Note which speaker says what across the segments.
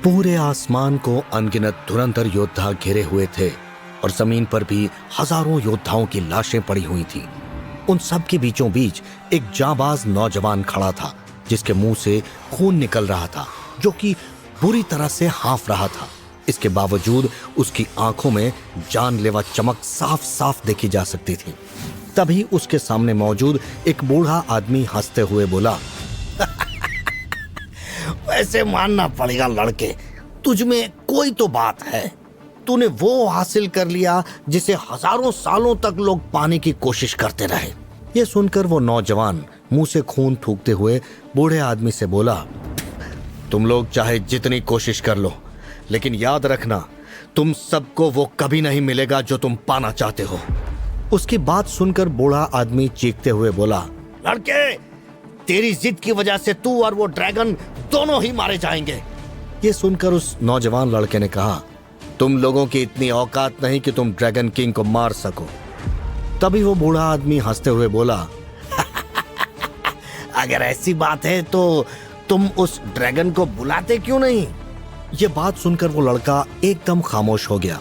Speaker 1: पूरे आसमान को अनगिनत धुरंधर योद्धा घेरे हुए थे और जमीन पर भी हजारों योद्धाओं की लाशें पड़ी हुई थी। उन सब के बीचों बीच एक जांबाज नौजवान खड़ा था जिसके मुंह से खून निकल रहा था, जो कि बुरी तरह से हाँफ रहा था। इसके बावजूद उसकी आंखों में जानलेवा चमक साफ साफ देखी जा सकती थी। तभी उसके सामने मौजूद एक बूढ़ा आदमी हंसते हुए बोला, वैसे मानना पड़ेगा लड़के, तुझ में कोई तो बात है। तूने वो हासिल कर लिया जिसे हजारों सालों तक लोग पाने की कोशिश करते रहे। ये सुनकर वो नौजवान मुंह से खून थूकते हुए बूढ़े आदमी से बोला, तुम लोग चाहे जितनी कोशिश कर लो, लेकिन याद रखना तुम सबको वो कभी नहीं मिलेगा जो तुम पाना चाहते हो। उसकी बात सुनकर बूढ़ा आदमी चीखते हुए बोला, लड़के, तेरी जिद की वजह से तू और वो ड्रैगन दोनों ही मारे जाएंगे। ये सुनकर उस नौजवान लड़के ने कहा, तुम लोगों की इतनी औकात नहीं कि तुम ड्रैगन किंग को मार सको। तभी वो बूढ़ा आदमी हंसते हुए बोला, अगर ऐसी बात है तो तुम उस ड्रैगन को बुलाते क्यों नहीं? ये बात सुनकर वो लड़का एकदम खामोश हो गया।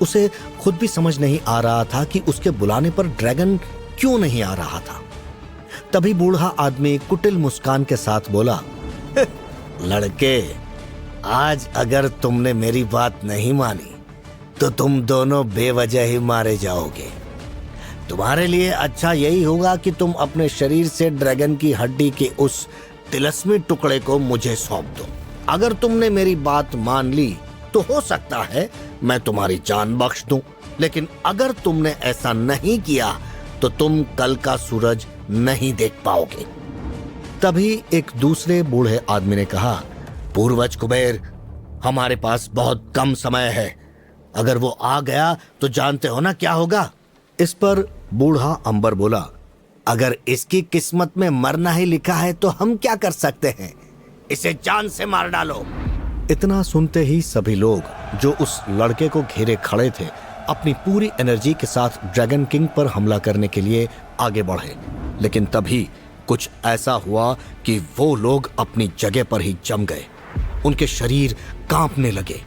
Speaker 1: उसे खुद भी समझ नहीं आ रहा था कि उसके बुलाने पर ड्रैगन क्यों नहीं आ रहा था। तभी बूढ़ा आदमी कुटिल मुस्कान के साथ बोला, लड़के, आज अगर तुमने मेरी बात नहीं मानी तो तुम दोनों बेवजह ही मारे जाओगे। तुम्हारे लिए अच्छा यही होगा कि तुम अपने शरीर से ड्रैगन की हड्डी के उस तिलस्मी टुकड़े को मुझे सौंप दो। अगर तुमने मेरी बात मान ली तो हो सकता है मैं तुम्हारी जान बख्श दूं, लेकिन अगर तुमने ऐसा नहीं किया तो तुम कल का सूरज नहीं देख पाओगे। तभी एक दूसरे बूढ़े आदमी ने कहा, पूर्वज कुबेर, हमारे पास बहुत कम समय है। अगर वो आ गया तो जानते हो ना क्या होगा। इस पर बूढ़ा अंबर बोला, अगर इसकी किस्मत में मरना ही लिखा है तो हम क्या कर सकते हैं, इसे जान से मार डालो। इतना सुनते ही सभी लोग जो उस लड़के को घेरे खड़े थे अपनी पूरी एनर्जी के साथ ड्रैगन किंग पर हमला करने के लिए आगे बढ़े। लेकिन तभी कुछ ऐसा हुआ कि वो लोग अपनी जगह पर ही जम गए। उनके शरीर कांपने लगे।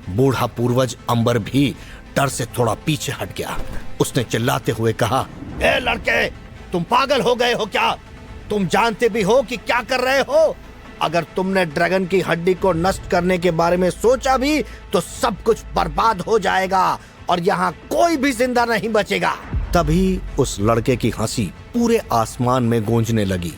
Speaker 1: बूढ़ा पूर्वज अंबर भी डर से थोड़ा पीछे हट गया। उसने चिल्लाते हुए कहा, ए लड़के, तुम पागल हो गए हो क्या? तुम जानते भी हो कि क्या कर रहे हो? अगर तुमने ड्रैगन की हड्डी को नष्ट करने के बारे में सोचा भी तो सब कुछ बर्बाद हो जाएगा और यहाँ कोई भी जिंदा नहीं बचेगा। तभी उस लड़के की हंसी पूरे आसमान में गूंजने लगी।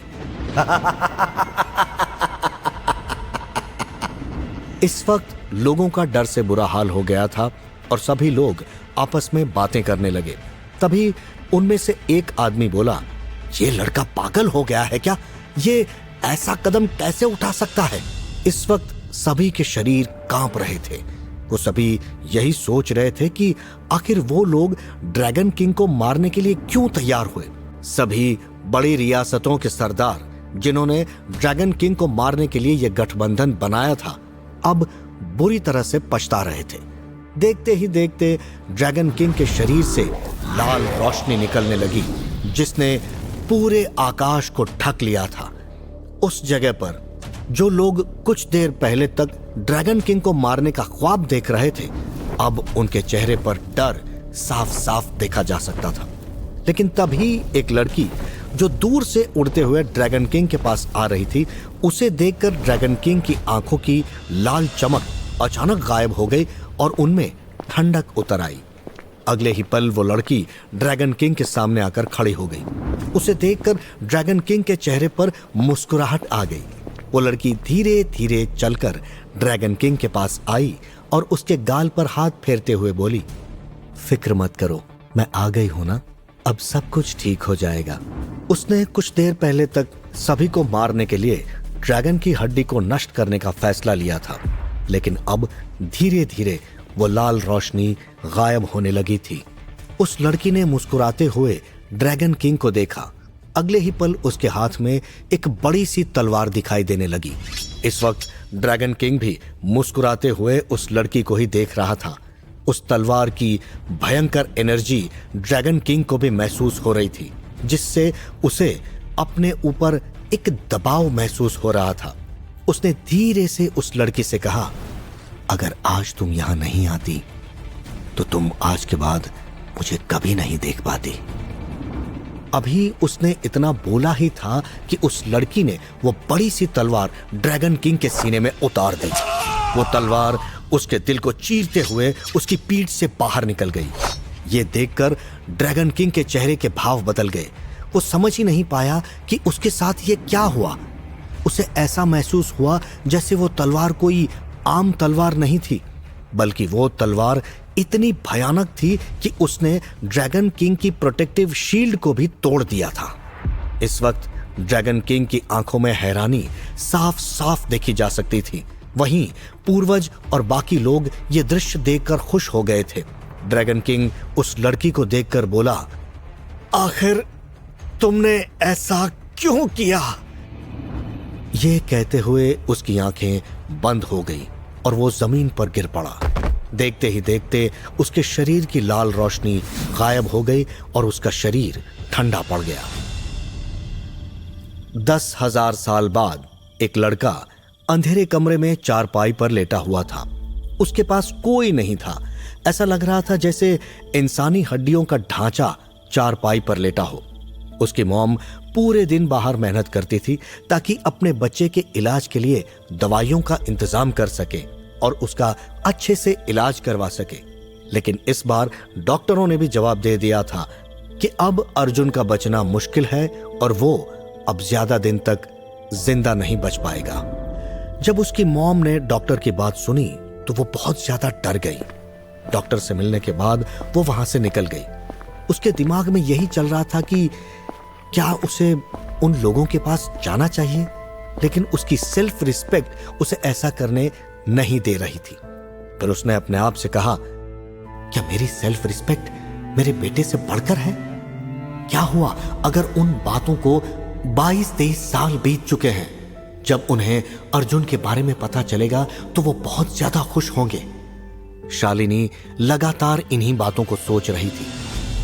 Speaker 1: इस वक्त लोगों का डर से बुरा हाल हो गया था और सभी लोग आपस में बातें करने लगे। तभी उनमें से एक आदमी बोला, ये लड़का पागल हो गया है क्या? ये ऐसा कदम कैसे उठा सकता है? इस वक्त सभी के शरीर कांप रहे थे। वो सभी यही सोच रहे थे कि आखिर वो लोग ड्रैगन किंग को मारने के लिए क्यों तैयार हुए। सभी बड़ी रियासतों के सरदार जिन्होंने ड्रैगन किंग को मारने के लिए यह गठबंधन बनाया था, अब बुरी तरह से पछता रहे थे। देखते ही देखते ड्रैगन किंग के शरीर से लाल रोशनी निकलने लगी जिसने पूरे आकाश को ढक लिया था। उस जगह पर जो लोग कुछ देर पहले तक ड्रैगन किंग को मारने का ख्वाब देख रहे थे, अब उनके चेहरे पर डर साफ साफ देखा जा सकता था। लेकिन तभी एक लड़की जो दूर से उड़ते हुए ड्रैगन किंग के पास आ रही थी, उसे देखकर ड्रैगन किंग की आंखों की लाल चमक अचानक गायब हो गई और उनमें ठंडक उतर आई। अगले ही पल वो लड़की ड्रैगन किंग के सामने आकर खड़ी हो गई। उसे देखकर ड्रैगन किंग के चेहरे पर मुस्कुराहट आ गई। वो लड़की धीरे धीरे चलकर ड्रैगन किंग के पास आई और उसके गाल पर हाथ फेरते हुए बोली, फिक्र मत करो, मैं आ गई हूं ना, अब सब कुछ ठीक हो जाएगा। उसने कुछ देर पहले तक सभी को मारने के लिए ड्रैगन की हड्डी को नष्ट करने का फैसला लिया था, लेकिन अब धीरे धीरे वो लाल रोशनी गायब होने लगी थी। उस लड़की ने मुस्कुराते हुए ड्रैगन किंग को देखा। अगले ही पल उसके हाथ में एक बड़ी सी तलवार दिखाई देने लगी। इस वक्त ड्रैगन किंग भी मुस्कुराते हुए उस लड़की को ही देख रहा था। उस तलवार की भयंकर एनर्जी ड्रैगन किंग को भी महसूस हो रही थी, जिससे उसे अपने ऊपर एक दबाव महसूस हो रहा था। उसने धीरे से उस लड़की से कहा, अगर आज तुम यहां नहीं आती तो तुम आज के बाद मुझे कभी नहीं देख पाती। अभी उसने इतना बोला ही था कि उस लड़की ने वो बड़ी सी तलवार ड्रैगन किंग के सीने में उतार दी। वो तलवार उसके दिल को चीरते हुए उसकी पीठ से बाहर निकल गई। ये देखकर ड्रैगन किंग के चेहरे के भाव बदल गए। वो समझ ही नहीं पाया कि उसके साथ ये क्या हुआ। उसे ऐसा महसूस हुआ जैसे वो तलवार कोई आम तलवार नहीं थी, बल्कि वो तलवार इतनी भयानक थी कि उसने ड्रैगन किंग की प्रोटेक्टिव शील्ड को भी तोड़ दिया था। इस वक्त ड्रैगन किंग की आंखों में हैरानी साफ साफ देखी जा सकती थी। वहीं पूर्वज और बाकी लोग ये दृश्य देखकर खुश हो गए थे। ड्रैगन किंग उस लड़की को देखकर बोला, आखिर तुमने ऐसा क्यों किया? ये कहते हुए उसकी आंखें बंद हो गई और वो जमीन पर गिर पड़ा। देखते ही देखते उसके शरीर की लाल रोशनी गायब हो गई और उसका शरीर ठंडा पड़ गया। 10,000 साल बाद एक लड़का अंधेरे कमरे में चारपाई पर लेटा हुआ था। उसके पास कोई नहीं था। ऐसा लग रहा था जैसे इंसानी हड्डियों का ढांचा चारपाई पर लेटा हो। उसकी मॉम पूरे दिन बाहर मेहनत करती थी ताकि अपने बच्चे के इलाज के लिए दवाइयों का इंतजाम कर सके और उसका अच्छे से इलाज करवा सके। लेकिन इस बार डॉक्टरों ने भी जवाब दे दिया था कि अब अर्जुन का बचना मुश्किल है और वो अब ज्यादा दिन तक जिंदा नहीं बच पाएगा। जब उसकी मॉम ने डॉक्टर की बात सुनी तो वो बहुत ज्यादा डर गई। डॉक्टर से मिलने के बाद वो वहां से निकल गई। उसके दिमाग में यही चल रहा था कि क्या उसे उन लोगों के पास जाना चाहिए, लेकिन उसकी सेल्फ रिस्पेक्ट उसे ऐसा करने नहीं दे रही थी। फिर उसने अपने आप से कहा, क्या मेरी सेल्फ रिस्पेक्ट मेरे बेटे से बढ़कर है? क्या हुआ अगर उन बातों को 22-23 साल बीत चुके हैं? जब उन्हें अर्जुन के बारे में पता चलेगा तो वो बहुत ज्यादा खुश होंगे। शालिनी लगातार इन्हीं बातों को सोच रही थी।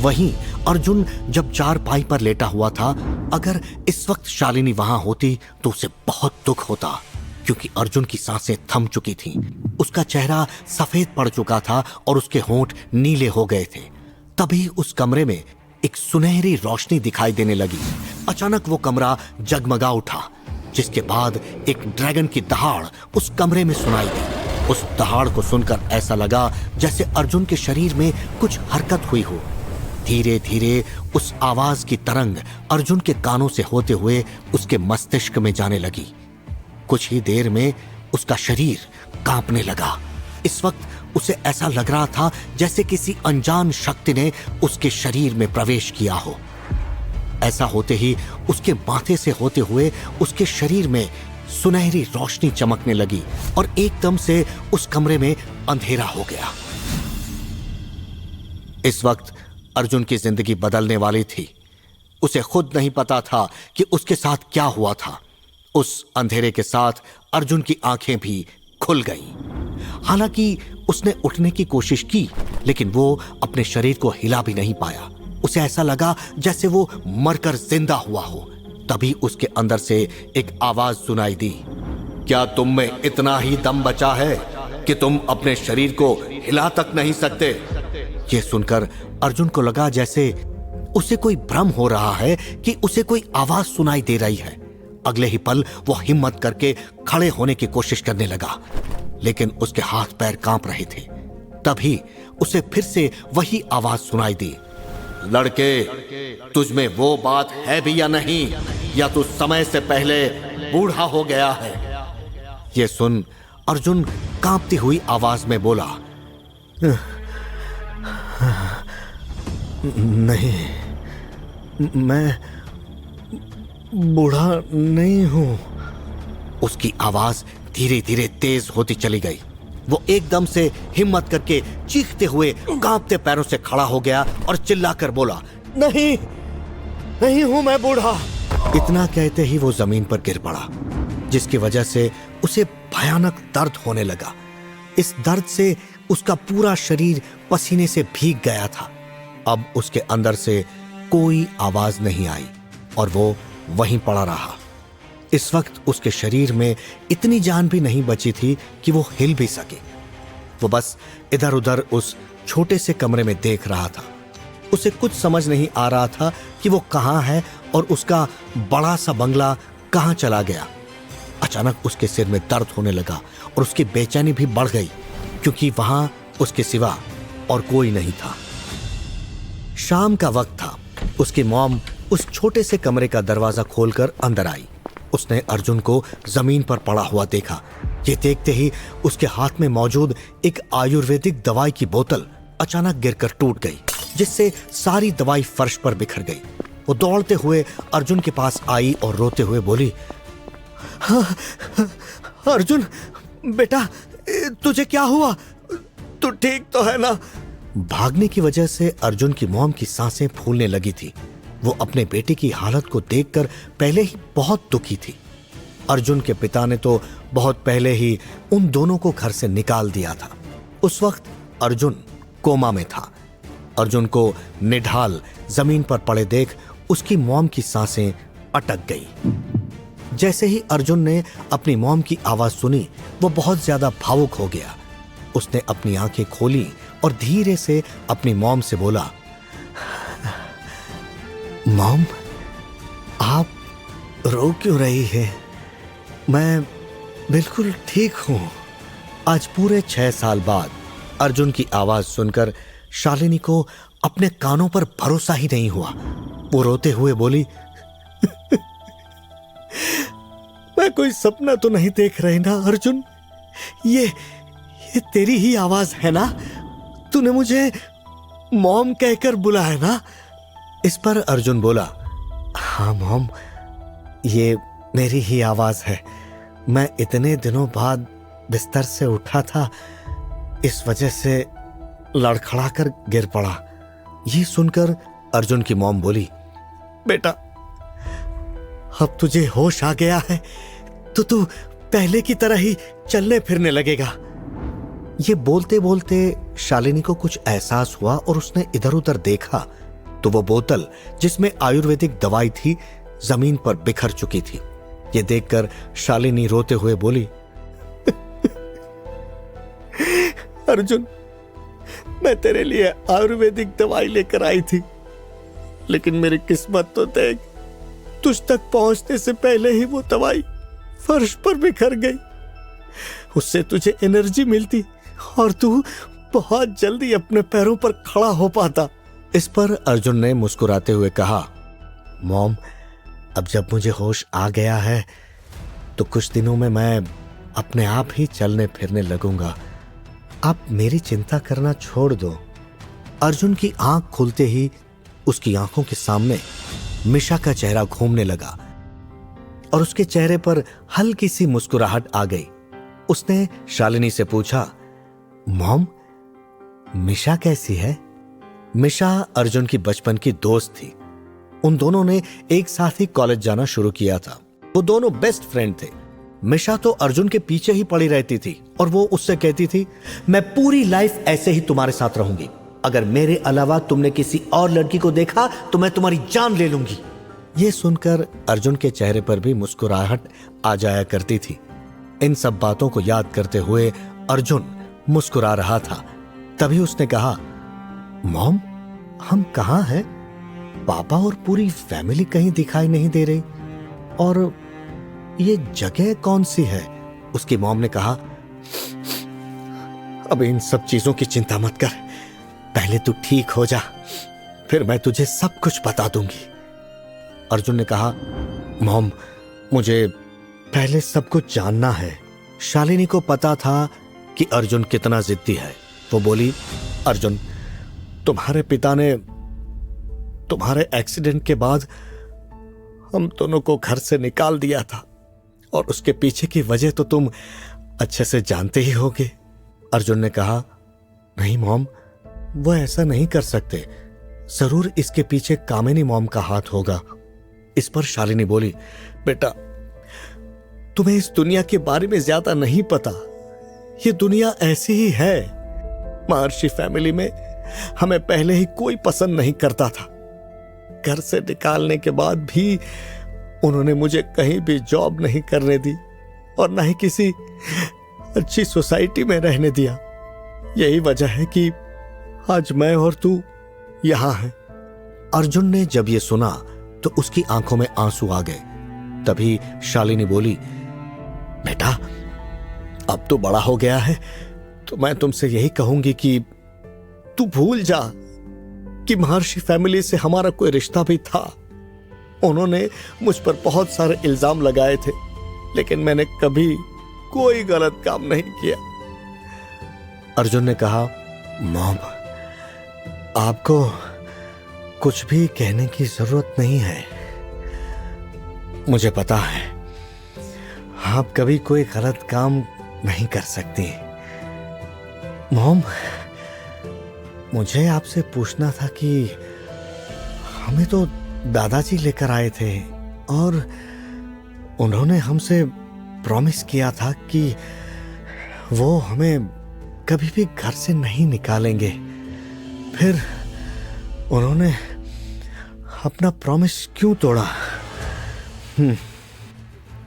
Speaker 1: वहीं अर्जुन जब चारपाई पर लेटा हुआ था, अगर इस वक्त शालिनी वहां होती तो उसे बहुत दुख होता, क्योंकि अर्जुन की सांसें थम चुकी थीं। उसका चेहरा सफेद पड़ चुका था और उसके होंठ नीले हो गए थे। तभी उस कमरे में एक सुनहरी रोशनी दिखाई देने लगी। अचानक वो कमरा जगमगा उठा, जिसके बाद एक ड्रैगन की दहाड़ उस कमरे में सुनाई दी। उस दहाड़ को सुनकर ऐसा लगा जैसे अर्जुन के शरीर में कुछ हरकत हुई हो। धीरे धीरे उस आवाज की तरंग अर्जुन के कानों से होते हुए उसके मस्तिष्क में जाने लगी। कुछ ही देर में उसका शरीर कांपने लगा। इस वक्त उसे ऐसा लग रहा था जैसे किसी अनजान शक्ति ने उसके शरीर में प्रवेश किया हो। ऐसा होते ही उसके माथे से होते हुए उसके शरीर में सुनहरी रोशनी चमकने लगी और एकदम से उस कमरे में अंधेरा हो गया। इस वक्त अर्जुन की जिंदगी बदलने वाली थी। उसे खुद नहीं पता था कि उसके साथ क्या हुआ था। उस अंधेरे के साथ अर्जुन की आंखें भी खुल गईं। हालांकि उसने उठने की कोशिश की, लेकिन वो अपने शरीर को हिला भी नहीं पाया। उसे ऐसा लगा जैसे वो मरकर जिंदा हुआ हो। तभी उसके अंदर से एक आवाज सुनाई दी, क्या तुम में इतना ही दम बचा है कि तुम अपने शरीर को हिला तक नहीं सकते? यह सुनकर अर्जुन को लगा जैसे उसे कोई भ्रम हो रहा है कि उसे कोई आवाज सुनाई दे रही है। अगले ही पल वो हिम्मत करके खड़े होने की कोशिश करने लगा, लेकिन उसके हाथ पैर कांप रहे थे। तभी उसे फिर से वही आवाज सुनाई दी, लड़के, तुझ में वो बात है भी या नहीं, या तू समय से पहले बूढ़ा हो गया है? यह सुन अर्जुन कांपती हुई आवाज में बोला, नहीं, मैं बूढ़ा नहीं हूं। उसकी आवाज धीरे धीरे तेज होती चली गई। वो एकदम से हिम्मत करके चीखते हुए कांपते पैरों से खड़ा हो गया और चिल्लाकर बोला, नहीं, नहीं हूं मैं बूढ़ा। इतना कहते ही वो जमीन पर गिर पड़ा, जिसकी वजह से उसे भयानक दर्द होने लगा। इस दर्द से उसका पूरा शरीर पसीने से भीग गया था। अब उसके अंदर से कोई आवाज नहीं आई और वो वहीं पड़ा रहा। इस वक्त उसके शरीर में इतनी जान भी नहीं बची थी कि वो हिल भी सके। वो बस इधर उधर उस छोटे से कमरे में देख रहा था। उसे कुछ समझ नहीं आ रहा था कि वो कहाँ है और उसका बड़ा सा बंगला कहाँ चला गया। अचानक उसके सिर में दर्द होने लगा और उसकी बेचैनी भी बढ़ गई, क्योंकि वहां उसके सिवा और कोई नहीं था। शाम का वक्त था। उसकी मॉम उस छोटे से कमरे का दरवाजा खोलकर अंदर आई। उसने अर्जुन को जमीन पर पड़ा हुआ देखा। ये देखते ही उसके हाथ में मौजूद एक आयुर्वेदिक दवाई की बोतल अचानक गिरकर टूट गई, जिससे सारी दवाई फर्श पर बिखर गई। वो दौड़ते हुए अर्जुन के पास आई और रोते हुए बोली, हाँ, अर्जुन बेटा, तुझे क्या हुआ? तू ठीक तो है ना? भागने की वजह से अर्जुन की मॉम की सांसें फूलने लगी थी। वो अपने बेटे की हालत को देखकर पहले ही बहुत दुखी थी। अर्जुन के पिता ने तो बहुत पहले ही उन दोनों को घर से निकाल दिया था। उस वक्त अर्जुन कोमा में था। अर्जुन को निढाल जमीन पर पड़े देख उसकी मॉम की सांसें अटक गई। जैसे ही अर्जुन ने अपनी मॉम की आवाज सुनी, वो बहुत ज्यादा भावुक हो गया। उसने अपनी आंखें खोली और धीरे से अपनी मॉम से बोला, मॉम, आप रो क्यों रही है? मैं बिल्कुल ठीक हूं। आज पूरे 6 साल बाद अर्जुन की आवाज सुनकर शालिनी को अपने कानों पर भरोसा ही नहीं हुआ। वो रोते हुए बोली, मैं कोई सपना तो नहीं देख रही ना अर्जुन? ये तेरी ही आवाज है ना? तूने मुझे मॉम कहकर बुलाया ना? इस पर अर्जुन बोला, हाँ मॉम, ये मेरी ही आवाज है। मैं इतने दिनों बाद बिस्तर से उठा था, इस वजह से लड़खड़ाकर गिर पड़ा। ये सुनकर अर्जुन की मॉम बोली, बेटा, अब तुझे होश आ गया है तो तू पहले की तरह ही चलने फिरने लगेगा। ये बोलते बोलते शालिनी को कुछ एहसास हुआ और उसने इधर उधर देखा तो वो बोतल जिसमें आयुर्वेदिक दवाई थी जमीन पर बिखर चुकी थी। ये देखकर शालिनी रोते हुए बोली, अर्जुन, मैं तेरे लिए आयुर्वेदिक दवाई लेकर आई थी, लेकिन मेरी किस्मत तो देख, तुझ तक पहुंचने से पहले ही वो दवाई फर्श पर बिखर गई। उससे तुझे एनर्जी मिलती और तू बहुत जल्दी अपने पैरों पर खड़ा हो पाता। इस पर अर्जुन ने मुस्कुराते हुए कहा, मॉम, अब जब मुझे होश आ गया है तो कुछ दिनों में मैं अपने आप ही चलने फिरने लगूंगा। आप मेरी चिंता करना छोड़ दो। अर्जुन की आंख खुलते ही उसकी आंखों के सामने मिशा का चेहरा घूमने लगा और उसके चेहरे पर हल्की सी मुस्कुराहट आ गई। उसने शालिनी से पूछा, मॉम, मिशा कैसी है? मिशा अर्जुन की बचपन की दोस्त थी। उन दोनों ने एक साथ ही कॉलेज जाना शुरू किया था। वो दोनों बेस्ट फ्रेंड थे। मिशा तो अर्जुन के पीछे ही पड़ी रहती थी और वो उससे कहती थी, मैं पूरी लाइफ ऐसे ही तुम्हारे साथ रहूंगी। अगर मेरे अलावा तुमने किसी और लड़की को देखा तो मैं तुम्हारी जान ले लूंगी। ये सुनकर अर्जुन के चेहरे पर भी मुस्कुराहट आ जाया करती थी। इन सब बातों को याद करते हुए अर्जुन मुस्कुरा रहा था। तभी उसने कहा, मॉम, हम कहाँ हैं? पापा और पूरी फैमिली कहीं दिखाई नहीं दे रही, और ये जगह कौन सी है? उसकी मॉम ने कहा, अब इन सब चीजों की चिंता मत कर, पहले तू ठीक हो जा, फिर मैं तुझे सब कुछ बता दूंगी। अर्जुन ने कहा, मॉम, मुझे पहले सब कुछ जानना है। शालिनी को पता था कि अर्जुन कितना जिद्दी है। वो बोली, अर्जुन, तुम्हारे पिता ने तुम्हारे एक्सीडेंट के बाद हम दोनों को घर से निकाल दिया था, और उसके पीछे की वजह तो तुम अच्छे से जानते ही होगे। अर्जुन ने कहा, नहीं मॉम, वो ऐसा नहीं कर सकते, जरूर इसके पीछे कामिनी मॉम का हाथ होगा। इस पर शालिनी बोली, बेटा, तुम्हें इस दुनिया के बारे में ज्यादा नहीं पता। ये दुनिया ऐसी ही है। महर्षि फैमिली में हमें पहले ही कोई पसंद नहीं करता था। घर से निकालने के बाद भी उन्होंने मुझे कहीं भी जॉब नहीं करने दी और ना ही किसी अच्छी सोसाइटी में रहने दिया। यही वजह है कि आज मैं और तू यहां हैं। अर्जुन ने जब ये सुना तो उसकी आंखों में आंसू आ गए। तभी शालिनी बोली, बेटा अब तो बड़ा हो गया है, तो मैं तुमसे यही कहूंगी कि तू भूल जा कि महर्षि फैमिली से हमारा कोई रिश्ता भी था। उन्होंने मुझ पर बहुत सारे इल्जाम लगाए थे, लेकिन मैंने कभी कोई गलत काम नहीं किया। अर्जुन ने कहा, मॉम आपको कुछ भी कहने की जरूरत नहीं है। मुझे पता है आप कभी कोई गलत काम नहीं कर सकती। मॉम मुझे आपसे पूछना था कि हमें तो दादाजी लेकर आए थे और उन्होंने हमसे प्रॉमिस किया था कि वो हमें कभी भी घर से नहीं निकालेंगे। फिर उन्होंने अपना प्रॉमिस क्यों तोड़ा?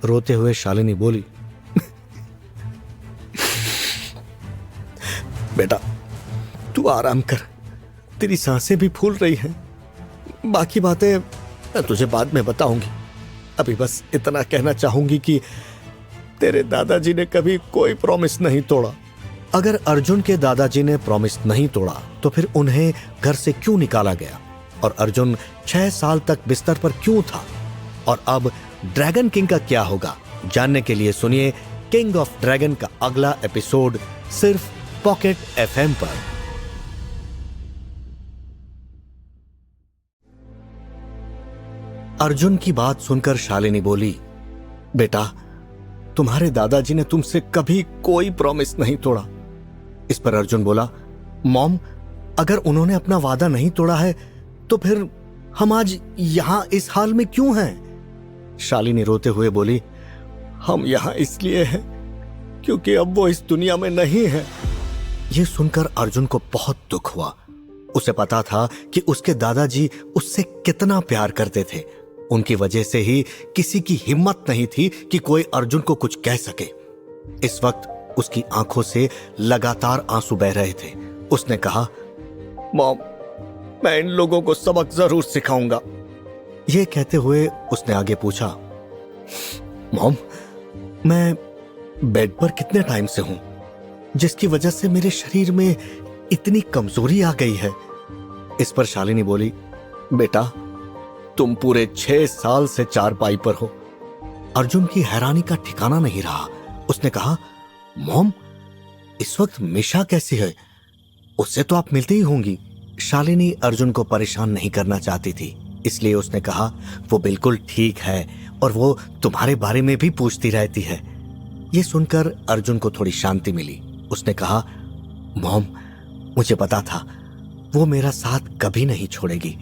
Speaker 1: रोते हुए शालिनी बोली, बेटा तू आराम कर, तेरी सांसें भी फूल रही हैं। बाकी बातें मैं तुझे बाद में बताऊंगी। अभी बस इतना कहना चाहूंगी कि तेरे दादाजी ने कभी कोई प्रॉमिस नहीं तोड़ा। अगर अर्जुन के दादाजी ने प्रॉमिस नहीं तोड़ा तो फिर उन्हें घर से क्यों निकाला गया और अर्जुन 6 साल तक बिस्तर पर क्यों था? और अब ड्रैगन किंग का क्या होगा, जानने के लिए सुनिए किंग ऑफ ड्रैगन का अगला एपिसोड सिर्फ पॉकेट एफएम पर। अर्जुन की बात सुनकर शालिनी बोली, बेटा तुम्हारे दादाजी ने तुमसे कभी कोई प्रॉमिस नहीं तोड़ा। इस पर अर्जुन बोला, मॉम अगर उन्होंने अपना वादा नहीं तोड़ा है तो फिर हम आज यहां इस हाल में क्यों हैं? शालिनी रोते हुए बोली, हम यहां इसलिए हैं क्योंकि अब वो इस दुनिया में नहीं है। यह सुनकर अर्जुन को बहुत दुख हुआ। उसे पता था कि उसके दादाजी उससे कितना प्यार करते थे। उनकी वजह से ही किसी की हिम्मत नहीं थी कि कोई अर्जुन को कुछ कह सके। इस वक्त उसकी आंखों से लगातार आंसू बह रहे थे। उसने कहा, मॉम मैं इन लोगों को सबक जरूर सिखाऊंगा। यह कहते हुए उसने आगे पूछा, मॉम मैं बेड पर कितने टाइम से हूं जिसकी वजह से मेरे शरीर में इतनी कमजोरी आ गई है? इस पर शालिनी बोली, बेटा तुम पूरे 6 साल से चारपाई पर हो। अर्जुन की हैरानी का ठिकाना नहीं रहा। उसने कहा, मॉम इस वक्त मिशा कैसी है? उससे तो आप मिलती ही होंगी। शालिनी अर्जुन को परेशान नहीं करना चाहती थी, इसलिए उसने कहा, वो बिल्कुल ठीक है और वो तुम्हारे बारे में भी पूछती रहती है। यह सुनकर अर्जुन को थोड़ी शांति मिली। उसने कहा, मॉम मुझे पता था वो मेरा साथ कभी नहीं छोड़ेगी।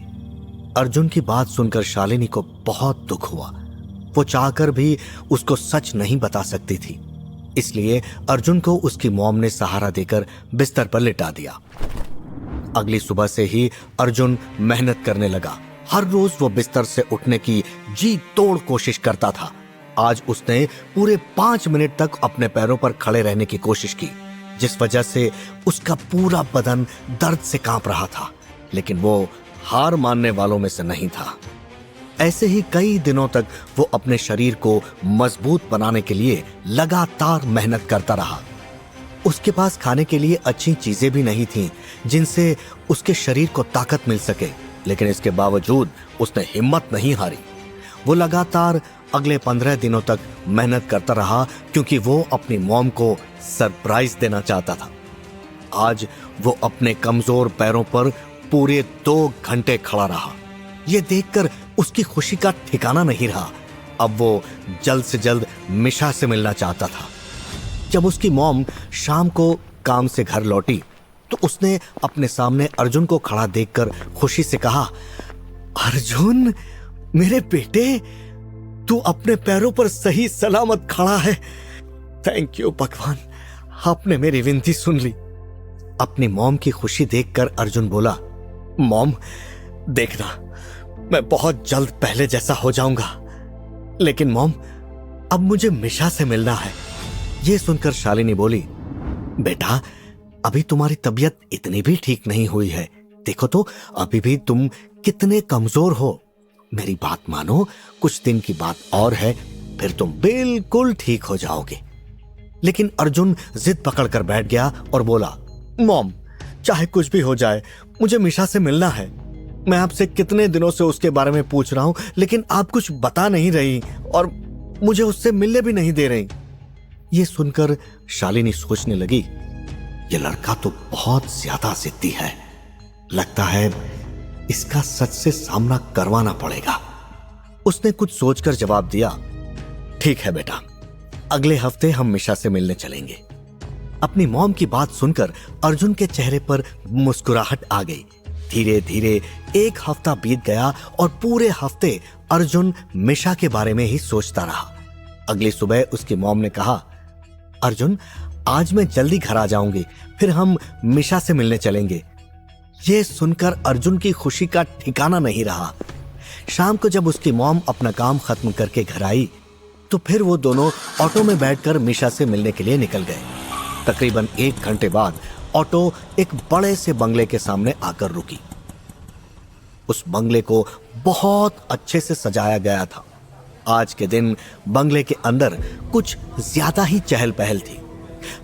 Speaker 1: अर्जुन की बात सुनकर शालिनी को बहुत दुख हुआ। वो चाहकर भी उसको सच नहीं बता सकती थी, इसलिए अर्जुन को उसकी मॉम ने सहारा देकर बिस्तर पर लिटा दिया। अगली सुबह से ही अर्जुन मेहनत करने लगा। हर रोज वो बिस्तर से उठने की जी तोड़ कोशिश करता था। आज उसने पूरे 5 मिनट तक अपने पैरों पर खड़े रहने की कोशिश की, जिस वजह से उसका पूरा बदन दर्द से कांप रहा था। लेकिन वो हार मानने वालों में से नहीं था। ऐसे ही कई दिनों तक वो अपने शरीर को मजबूत बनाने के लिए लगातार मेहनत करता रहा। उसके पास खाने के लिए अच्छी चीजें भी नहीं थीं जिनसे उसके शरीर को ताकत मिल सके, लेकिन इसके बावजूद उसने हिम्मत नहीं हारी। वो लगातार अगले 15 दिनों तक मेहनत करता रहा क्योंकि वो अपनी मॉम को सरप्राइज देना चाहता था। आज वो अपने कमजोर पैरों पर पूरे 2 घंटे खड़ा रहा। यह देखकर उसकी खुशी का ठिकाना नहीं रहा। अब वो जल्द से जल्द मिशा से मिलना चाहता था। जब उसकी मॉम शाम को काम से घर लौटी तो उसने अपने सामने अर्जुन को खड़ा देखकर खुशी से कहा, अर्जुन मेरे बेटे, तू अपने पैरों पर सही सलामत खड़ा है। थैंक यू भगवान, आपने मेरी विनती सुन ली। अपनी मॉम की खुशी देखकर अर्जुन बोला, मॉम देखना मैं बहुत जल्द पहले जैसा हो जाऊंगा, लेकिन मॉम अब मुझे मिशा से मिलना है। यह सुनकर शालिनी बोली, बेटा अभी तुम्हारी तबीयत इतनी भी ठीक नहीं हुई है। देखो तो अभी भी तुम कितने कमजोर हो। मेरी बात मानो, कुछ दिन की बात और है, फिर तुम बिल्कुल ठीक हो जाओगे। लेकिन अर्जुन जिद पकड़कर बैठ गया और बोला, मॉम, चाहे कुछ भी हो जाए, मुझे मिशा से मिलना है। मैं आपसे कितने दिनों से उसके बारे में पूछ रहा हूं, लेकिन आप कुछ बता नहीं रही और मुझे उससे मिलने भी नहीं दे रही। ये सुनकर शालिनी सोचने लगी, ये लड़का तो बहुत ज्यादा जिद्दी है। लगता है इसका सच से सामना करवाना पड़ेगा। उसने कुछ सोचकर जवाब दिया, ठीक है बेटा, अगले हफ्ते हम मिशा से मिलने चलेंगे। अपनी मॉम की बात सुनकर अर्जुन के चेहरे पर मुस्कुराहट आ गई। धीरे धीरे एक हफ्ता बीत गया और पूरे हफ्ते अर्जुन मिशा के बारे में ही सोचता रहा। अगली सुबह उसकी मॉम ने कहा, अर्जुन, आज मैं जल्दी घर आ जाऊंगी, फिर हम मिशा से मिलने चलेंगे। यह सुनकर अर्जुन की खुशी का ठिकाना नहीं रहा। शाम को जब उसकी मॉम अपना काम खत्म करके घर आई तो फिर वो दोनों ऑटो में बैठकर मिशा से मिलने के लिए निकल गए। तकरीबन 1 घंटे बाद ऑटो एक बड़े से बंगले के सामने आकर रुकी। उस बंगले को बहुत अच्छे से सजाया गया था। आज के दिन बंगले के अंदर कुछ ज्यादा ही चहल पहल थी।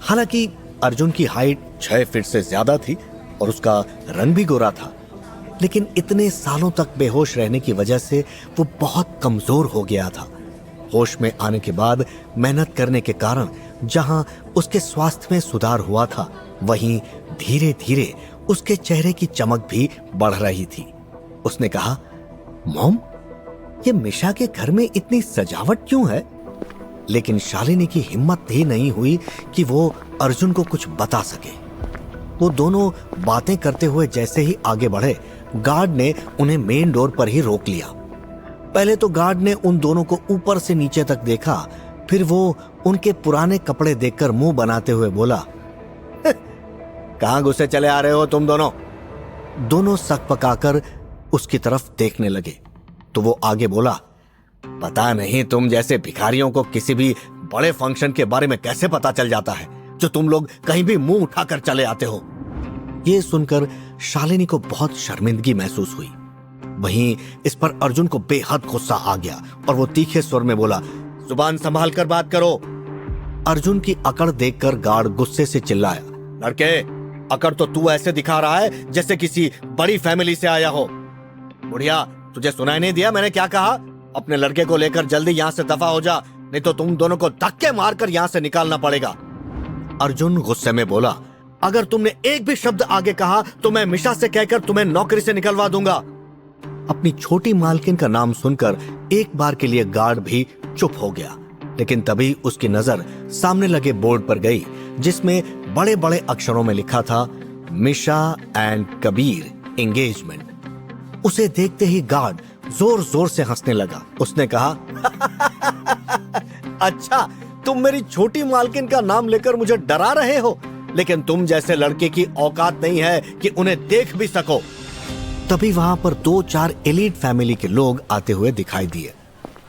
Speaker 1: हालांकि अर्जुन की हाइट 6 फीट से ज्यादा थी और उसका रंग भी गोरा था, लेकिन इतने सालों तक बेहोश रहने की वजह से वो बहुत कमजोर हो गया था। होश में आने के बाद मेहनत करने के कारण जहां उसके स्वास्थ्य में सुधार हुआ था, वहीं धीरे धीरे उसके चेहरे की चमक भी बढ़ रही थी। उसने कहा, मॉम, ये मिशा के घर में इतनी सजावट क्यों है? लेकिन शालिनी की हिम्मत ही नहीं हुई कि वो अर्जुन को कुछ बता सके। वो दोनों बातें करते हुए जैसे ही आगे बढ़े, गार्ड ने उन्हें मेन डोर पर ही रोक लिया। पहले तो गार्ड ने उन दोनों को ऊपर से नीचे तक देखा, फिर वो उनके पुराने कपड़े देखकर मुंह बनाते हुए बोला, कहां घुसे चले आ रहे हो तुम दोनों? दोनों सक पकाकर उसकी तरफ देखने लगे तो वो आगे बोला, पता नहीं तुम जैसे भिखारियों को किसी भी बड़े फंक्शन के बारे में कैसे पता चल जाता है, जो तुम लोग कहीं भी मुंह उठाकर चले आते हो। ये सुनकर शालिनी को बहुत शर्मिंदगी महसूस हुई। वहीं इस पर अर्जुन को बेहद गुस्सा आ गया और वो तीखे स्वर में बोला, जुबान संभाल कर बात करो। अर्जुन की अकड़ देखकर गार्ड गुस्से से चिल्लाया, लड़के, अकड़ तो तू ऐसे दिखा रहा है जैसे किसी बड़ी फैमिली से आया हो। बुढ़िया, तुझे सुनाई नहीं दिया मैंने क्या कहा? अपने लड़के को लेकर जल्दी यहाँ से दफा हो जा, नहीं तो तुम दोनों को धक्के मारकर यहाँ से निकालना पड़ेगा। अर्जुन गुस्से में बोला, अगर तुमने एक भी शब्द आगे कहा तो मैं मिशा से कहकर तुम्हें नौकरी से निकलवा दूंगा। अपनी छोटी मालकिन का नाम सुनकर एक बार के लिए गार्ड भी चुप हो गया, लेकिन तभी उसकी नजर सामने लगे बोर्ड पर गई जिसमें बड़े बड़े अक्षरों में लिखा था, मिशा एंड कबीर एंगेजमेंट। उसे देखते ही गार्ड जोर जोर से हंसने लगा। उसने कहा, अच्छा, तुम मेरी छोटी मालकिन का नाम लेकर मुझे डरा रहे हो, लेकिन तुम जैसे लड़के की औकात नहीं है कि उन्हें देख भी सको। तभी वहां पर 2-4 एलीट फैमिली के लोग आते हुए दिखाई दिए।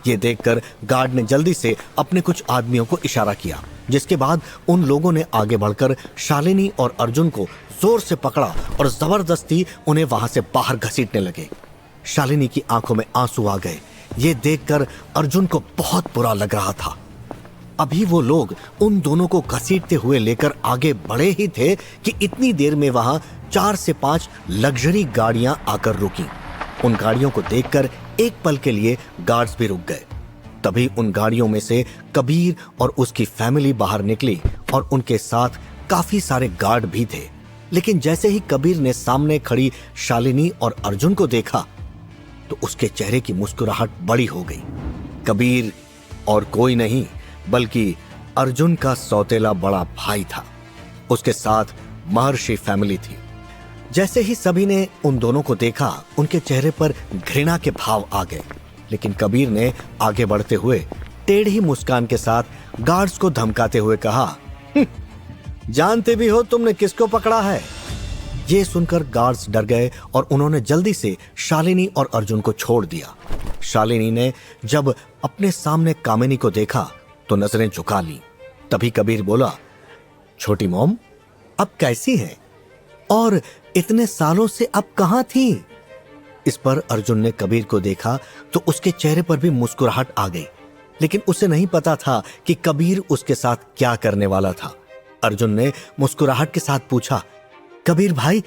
Speaker 1: ये देखकर गार्ड ने जल्दी से अपने कुछ आदमियों को इशारा किया, जिसके बाद उन लोगों ने आगे बढ़कर शालिनी और अर्जुन को जोर से पकड़ा और जबरदस्ती उन्हें वहां से बाहर घसीटने लगे। शालिनी की आंखों में आंसू आ गए। ये देखकर अर्जुन को बहुत बुरा लग रहा था। अभी वो लोग उन दोनों को घसीटते हुए लेकर आगे बढ़े ही थे कि इतनी देर में वहां 4 से 5 लग्जरी गाड़ियां आकर रुकी। उन गाड़ियों को देखकर एक पल के लिए गार्ड्स भी रुक गए। तभी उन गाड़ियों में से कबीर और उसकी फैमिली बाहर निकली और उनके साथ काफी सारे गार्ड भी थे। लेकिन जैसे ही कबीर ने सामने खड़ी शालिनी और अर्जुन को देखा तो उसके चेहरे की मुस्कुराहट बड़ी हो गई। कबीर और कोई नहीं बल्कि अर्जुन का सौतेला बड़ा भाई था। उसके साथ महर्षि फैमिली थी। जैसे ही सभी ने उन दोनों को देखा, उनके चेहरे पर घृणा के भाव आ गए। लेकिन कबीर ने आगे बढ़ते हुए टेढ़ी मुस्कान के साथ गार्ड्स को धमकाते हुए कहा, जानते भी हो तुमने किसको पकड़ा है? ये सुनकर गार्ड्स डर गए और उन्होंने जल्दी से शालिनी और अर्जुन को छोड़ दिया। शालिनी ने जब अपने सामने कामिनी को देखा तो नजरें झुका ली। तभी कबीर बोला, छोटी मॉम, अब कैसी हैं? और इतने सालों से अब कहां थी? इस पर अर्जुन ने कबीर को देखा तो उसके चेहरे पर भी मुस्कुराहट आ गई, लेकिन उसे नहीं पता था कि कबीर उसके साथ क्या करने वाला था। अर्जुन ने मुस्कुराहट के साथ पूछा, कबीर भाई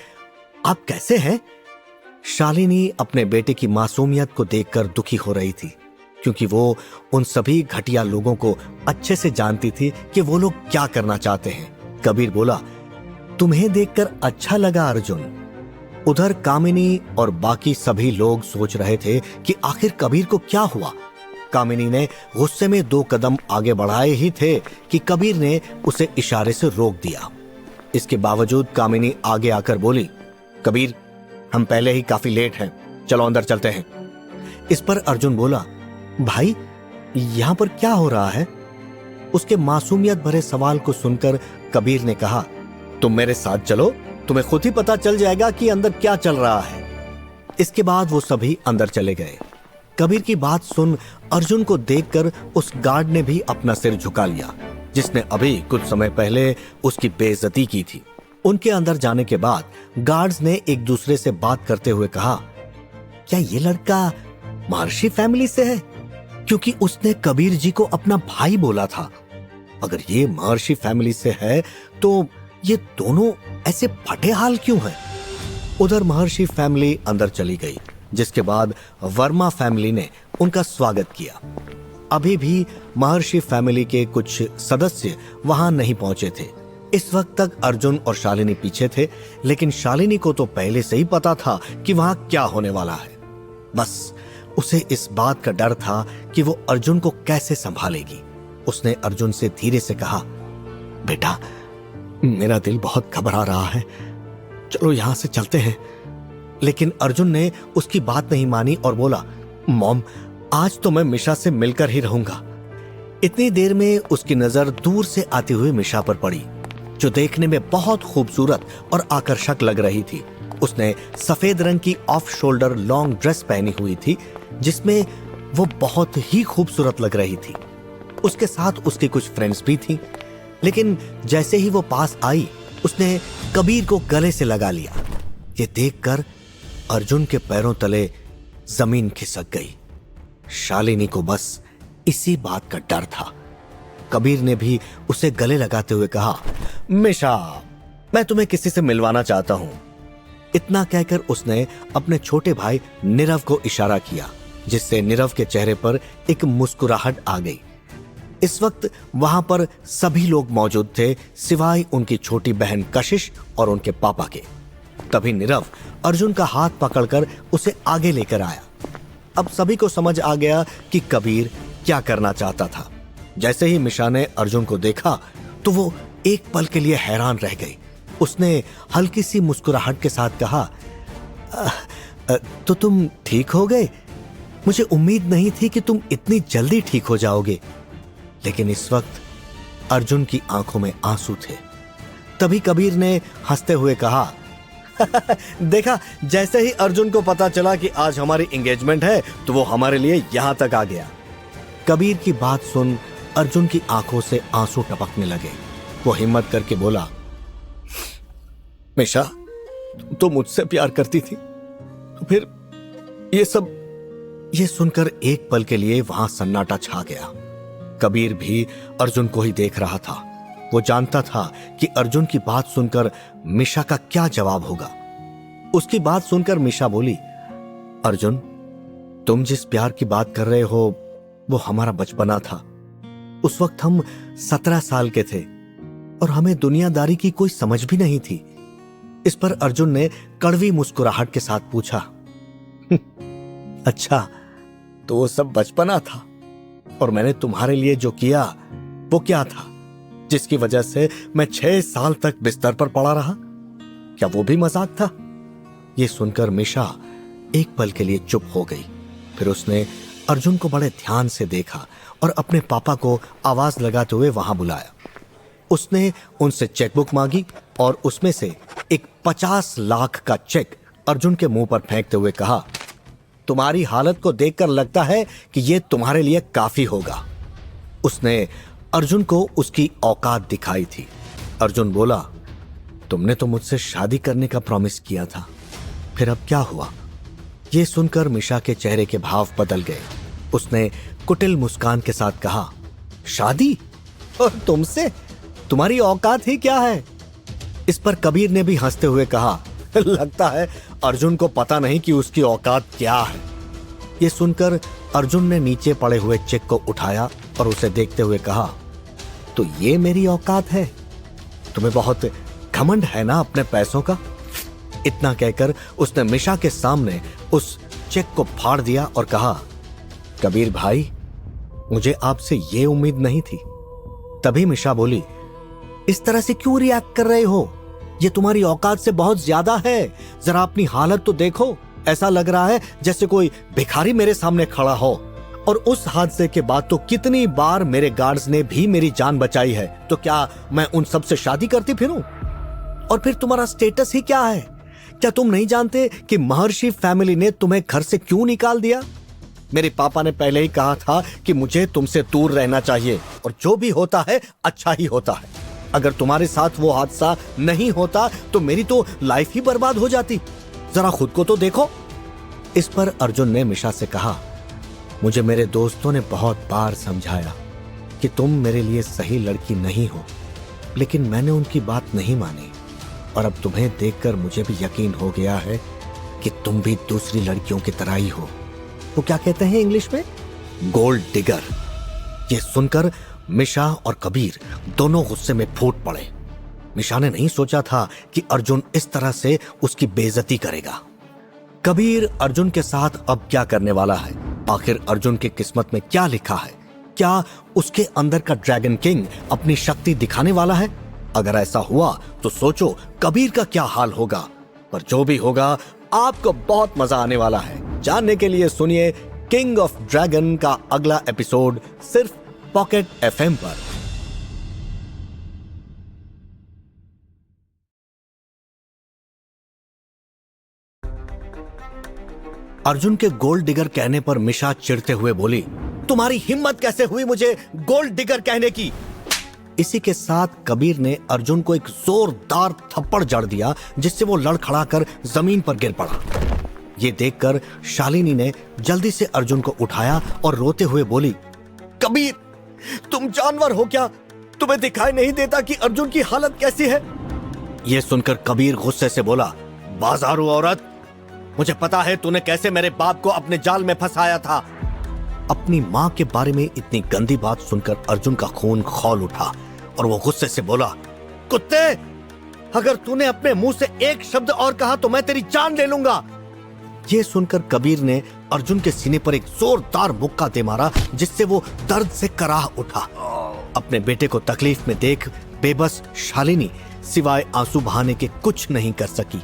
Speaker 1: आप कैसे हैं? शालिनी अपने बेटे की मासूमियत को देखकर दुखी हो रही थी, क्योंकि वो उन सभी घटिया लोगों को अच्छे से जानती थी कि वो लोग क्या करना चाहते हैं। कबीर बोला, तुम्हें देखकर अच्छा लगा अर्जुन। उधर कामिनी और बाकी सभी लोग सोच रहे थे कि आखिर कबीर को क्या हुआ। कामिनी ने गुस्से में 2 कदम आगे बढ़ाए ही थे कि कबीर ने उसे इशारे से रोक दिया। इसके बावजूद कामिनी आगे आकर बोली, कबीर हम पहले ही काफी लेट हैं, चलो अंदर चलते हैं। इस पर अर्जुन बोला, भाई यहां पर क्या हो रहा है? उसके मासूमियत भरे सवाल को सुनकर कबीर ने कहा, तुम मेरे साथ चलो, तुम्हें खुद ही पता चल जाएगा कि अंदर क्या चल रहा है। इसके बाद वो सभी अंदर चले गए। कबीर की बात सुन अर्जुन को देखकर उस गार्ड ने भी अपना सिर झुका लिया, जिसने अभी कुछ समय पहले उसकी बेइज्जती की थी। उनके अंदर जाने के बाद गार्ड्स ने एक दूसरे से बात करते हुए कहा, क्या ये लड़का महर्षि फैमिली से है? क्योंकि उसने कबीर जी को अपना भाई बोला था। अगर ये महर्षि फैमिली से है तो ये दोनों ऐसे फटे हाल क्यों हैं? उधर महर्षि फैमिली अंदर चली गई, जिसके बाद वर्मा फैमिली ने उनका स्वागत किया। अभी भी महर्षि फैमिली के कुछ सदस्य वहां नहीं पहुंचे थे। इस वक्त तक अर्जुन और शालिनी पीछे थे, लेकिन शालिनी को तो पहले से ही पता था कि वहां क्या होने वाला है। बस उसे इस बात का डर था कि वो अर्जुन को कैसे संभालेगी। उसने अर्जुन से धीरे से कहा, बेटा मेरा दिल बहुत घबरा रहा है, चलो यहां से चलते हैं। लेकिन अर्जुन ने उसकी बात नहीं मानी और बोला, मॉम आज तो मैं मिशा से मिलकर ही रहूंगा। इतनी देर में उसकी नजर दूर से आती हुई मिशा पर पड़ी, जो देखने में बहुत खूबसूरत और आकर्षक लग रही थी। उसने सफेद रंग की ऑफ शोल्डर लॉन्ग ड्रेस पहनी हुई थी, जिसमें वो बहुत ही खूबसूरत लग रही थी। उसके साथ उसकी कुछ फ्रेंड्स भी थीं, लेकिन जैसे ही वो पास आई उसने कबीर को गले से लगा लिया। ये देखकर अर्जुन के पैरों तले जमीन खिसक गई। शालिनी को बस इसी बात का डर था। कबीर ने भी उसे गले लगाते हुए कहा, मिशा मैं तुम्हें किसी से मिलवाना चाहता हूं। इतना कहकर उसने अपने छोटे भाई नीरव को इशारा किया, जिससे नीरव के चेहरे पर एक मुस्कुराहट आ गई। इस वक्त वहां पर सभी लोग मौजूद थे, सिवाय उनकी छोटी बहन कशिश और उनके पापा के। तभी नीरव अर्जुन का हाथ पकड़कर उसे आगे लेकर आया। अब सभी को समझ आ गया कि कबीर क्या करना चाहता था। जैसे ही मिशा ने अर्जुन को देखा तो वो एक पल के लिए हैरान रह गई। उसने हल्की सी मुस्कुराहट के साथ कहा, तो तुम ठीक हो गए? मुझे उम्मीद नहीं थी कि तुम इतनी जल्दी ठीक हो जाओगे। लेकिन इस वक्त अर्जुन की आंखों में आंसू थे। तभी कबीर ने हंसते हुए कहा, देखा जैसे ही अर्जुन को पता चला कि आज हमारी एंगेजमेंट है तो वो हमारे लिए यहां तक आ गया। कबीर की बात सुन अर्जुन की आंखों से आंसू टपकने लगे। वो हिम्मत करके बोला, मिशा तुम तो मुझसे प्यार करती थी, तो फिर ये सब। ये सुनकर एक पल के लिए वहां सन्नाटा छा गया। कबीर भी अर्जुन को ही देख रहा था। वो जानता था कि अर्जुन की बात सुनकर मिशा का क्या जवाब होगा। उसकी बात सुनकर मिशा बोली, अर्जुन तुम जिस प्यार की बात कर रहे हो वो हमारा बचपना था। उस वक्त हम 17 साल के थे और हमें दुनियादारी की कोई समझ भी नहीं थी। इस पर अर्जुन ने कड़वी मुस्कुराहट के साथ पूछा, अच्छा तो वो सब बचपना था और मैंने तुम्हारे लिए जो किया वो क्या था, जिसकी वजह से मैं 6 साल तक बिस्तर पर पड़ा रहा? क्या वो भी मजाक था? ये सुनकर मिशा एक पल के लिए चुप हो गई। फिर उसने अर्जुन को बड़े ध्यान से देखा और अपने पापा को आवाज लगाते हुए वहां बुलाया। उसने उनसे चेकबुक मांगी और उसमें से एक 50 लाख का चेक अर्जुन के मुंह पर फेंकते हुए कहा, तुम्हारी हालत को देखकर लगता है कि यह तुम्हारे लिए काफी होगा। उसने अर्जुन को उसकी औकात दिखाई थी। अर्जुन बोला, तुमने तो मुझसे शादी करने का प्रॉमिस किया था, फिर अब क्या हुआ? ये सुनकर मिशा के चेहरे के भाव बदल गए। उसने कुटिल मुस्कान के साथ कहा, शादी? और तुमसे? तुम्हारी औकात ही क्या है? इस पर कबीर ने भी हंसते हुए कहा, लगता है अर्जुन को पता नहीं कि उसकी औकात क्या है। ये सुनकर अर्जुन ने नीचे पड़े हुए चेक को उठाया और उसे देखते हुए कहा, तो ये मेरी औकात है? तुम्हें बहुत घमंड है ना अपने पैसों का? इतना कहकर उसने मिशा के सामने उस चेक को फाड़ दिया और कहा, कबीर भाई, मुझे आपसे ये उम्मीद नहीं थी। तभी मिशा बोली, इस तरह से क्यों रिएक्ट कर रहे हो? ये तुम्हारी औकात से बहुत ज्यादा है। जरा अपनी हालत तो देखो। ऐसा लग रहा है जैसे कोई भिखारी मेरे सामने खड़ा हो। और उस हादसे के बाद तो कितनी बार मेरे गार्ड्स ने भी मेरी जान बचाई है, तो क्या मैं उन सब से शादी करती फिरूं? और फिर तुम्हारा स्टेटस ही क्या है? क्या तुम नहीं जानते कि महर्षि फैमिली ने तुम्हें घर से क्यों निकाल दिया? मेरे पापा ने पहले ही कहा था कि मुझे तुमसे दूर रहना चाहिए, और जो भी होता है अच्छा ही होता है। अगर तुम्हारे साथ वो हादसा नहीं होता तो मेरी तो लाइफ ही बर्बाद हो जाती। जरा खुद को तो देखो। इस पर अर्जुन ने मिशा से कहा, मुझे मेरे दोस्तों ने बहुत बार समझाया कि तुम मेरे लिए सही लड़की नहीं हो, लेकिन मैंने उनकी बात नहीं मानी, और अब तुम्हें देखकर मुझे भी यकीन हो गया है कि तुम भी दूसरी लड़कियों की तरह ही हो। वो क्या कहते हैं इंग्लिश में, गोल्ड डिगर। ये सुनकर मिशा और कबीर दोनों गुस्से में फूट पड़े। मिशा ने नहीं सोचा था कि अर्जुन इस तरह से उसकी बेइज्जती करेगा। कबीर अर्जुन के साथ अब क्या करने वाला है? आखिर अर्जुन की किस्मत में क्या लिखा है? क्या उसके अंदर का ड्रैगन किंग अपनी शक्ति दिखाने वाला है? अगर ऐसा हुआ तो सोचो कबीर का क्या हाल होगा। पर जो भी होगा, आपको बहुत मजा आने वाला है। जानने के लिए सुनिए किंग ऑफ ड्रैगन का अगला एपिसोड सिर्फ पॉकेट एफएम पर। अर्जुन के गोल्ड डिगर कहने पर मिशा चिढ़ते हुए बोली, तुम्हारी हिम्मत कैसे हुई मुझे गोल्ड डिगर कहने की? इसी के साथ कबीर ने अर्जुन को एक जोरदार थप्पड़ जड़ दिया, जिससे वो लड़खड़ा कर जमीन पर गिर पड़ा। ये देखकर शालिनी ने जल्दी से अर्जुन को उठाया और रोते हुए बोली, कबीर, तुम जानवर हो क्या? तुम्हें दिखाई नहीं देता कि अर्जुन की हालत कैसी है? यह सुनकर कबीर गुस्से से बोला, बाजारू औरत, मुझे पता है तूने कैसे मेरे बाप को अपने जाल में फंसाया था। अपनी माँ के बारे में इतनी गंदी बात सुनकर अर्जुन का खून खौल उठा और वो गुस्से से बोला, कुत्ते, अगर तूने अपने मुंह से एक शब्द और कहा तो मैं तेरी जान ले लूंगा। ये सुनकर कबीर ने अर्जुन के सीने पर एक जोरदार मुक्का दे मारा, जिससे वो दर्द से कराह उठा। अपने बेटे को तकलीफ में देख बेबस शालिनी सिवाय आंसू बहाने के कुछ नहीं कर सकी।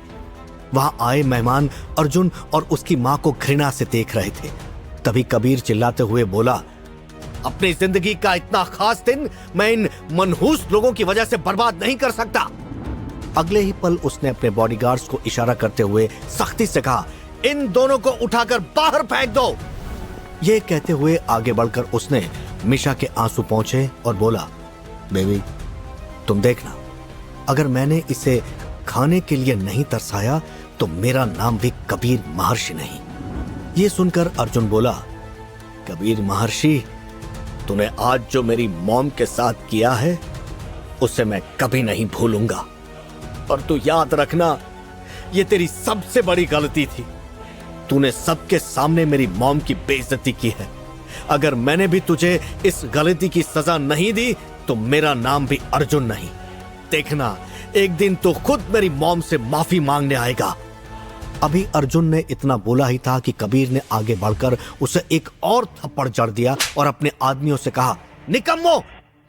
Speaker 1: वहां आए मेहमान अर्जुन और उसकी मां को घृणा से देख रहे थे। तभी कबीर चिल्लाते हुए बोला, अपनी जिंदगी का इतना खास दिन मैं इन मनहूस लोगों की वजह से बर्बाद नहीं कर सकता। अगले ही पल उसने अपने बॉडीगार्ड्स को इशारा करते हुए सख्ती से कहा, इन दोनों को उठाकर बाहर फेंक दो। ये कहते हुए आगे बढ़कर उसने मिशा के आंसू पोंछे और बोला, बेबी, तुम देखना, अगर मैंने इसे खाने के लिए नहीं तरसाया तो मेरा नाम भी कबीर महर्षि नहीं। ये सुनकर अर्जुन बोला, कबीर महर्षि, तूने आज जो मेरी मॉम के साथ किया है उसे मैं कभी नहीं भूलूंगा, और तू याद रखना, ये तेरी सबसे बड़ी गलती थी। तूने सबके सामने मेरी मॉम की बेइज्जती की है। अगर मैंने भी तुझे इस गलती की सजा नहीं दी तो मेरा नाम भी अर्जुन नहीं। देखना, एक दिन तो खुद मेरी मॉम से माफी मांगने आएगा। अभी अर्जुन ने इतना बोला ही था कि कबीर ने आगे बढ़कर उसे एक और थप्पड़ जड़ दिया और अपने आदमियों से कहा, निकम्मो,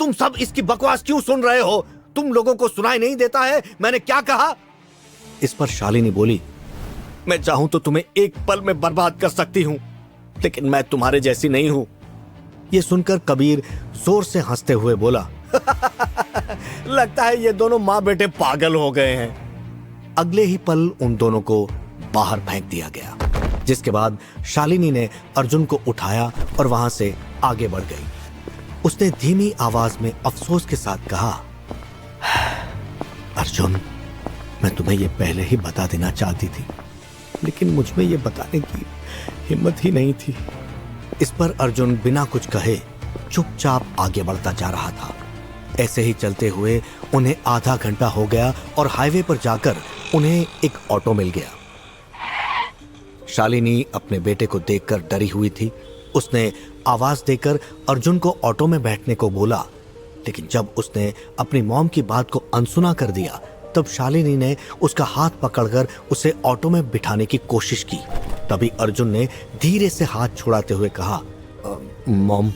Speaker 1: तुम सब इसकी बकवास क्यों सुन रहे हो? तुम लोगों को सुनाई नहीं देता है मैंने क्या कहा? इस पर शालिनी बोली, मैं चाहूं तो तुम्हें एक पल में बर्बाद कर सकती हूं, लेकिन मैं तुम्हारे जैसी नहीं हूं। यह सुनकर कबीर जोर से हंसते हुए बोला, लगता है ये दोनों माँ बेटे पागल हो गए हैं। अगले ही पल उन दोनों को बाहर फेंक दिया गया, जिसके बाद शालिनी ने अर्जुन को उठाया और वहां से आगे बढ़ गई। उसने धीमी आवाज में अफसोस के साथ कहा, अर्जुन, मैं तुम्हें ये पहले ही बता देना चाहती थी, लेकिन मुझ में ये बताने की हिम्मत ही नहीं थी। इस पर अर्जुन बिना कुछ कहे चुपचाप आगे बढ़ता जा रहा था। ऐसे ही चलते हुए उन्हें आधा घंटा हो गया और हाईवे पर जाकर उन्हें एक ऑटो मिल गया। शालिनी अपने बेटे को देखकर डरी हुई थी। उसने आवाज देकर अर्जुन को ऑटो में बैठने को बोला, लेकिन जब उसने अपनी मॉम की बात को अनसुना कर दिया तब शालिनी ने उसका हाथ पकड़कर उसे ऑटो में बिठाने की कोशिश की। तभी अर्जुन ने धीरे से हाथ छुड़ाते हुए कहा, मॉम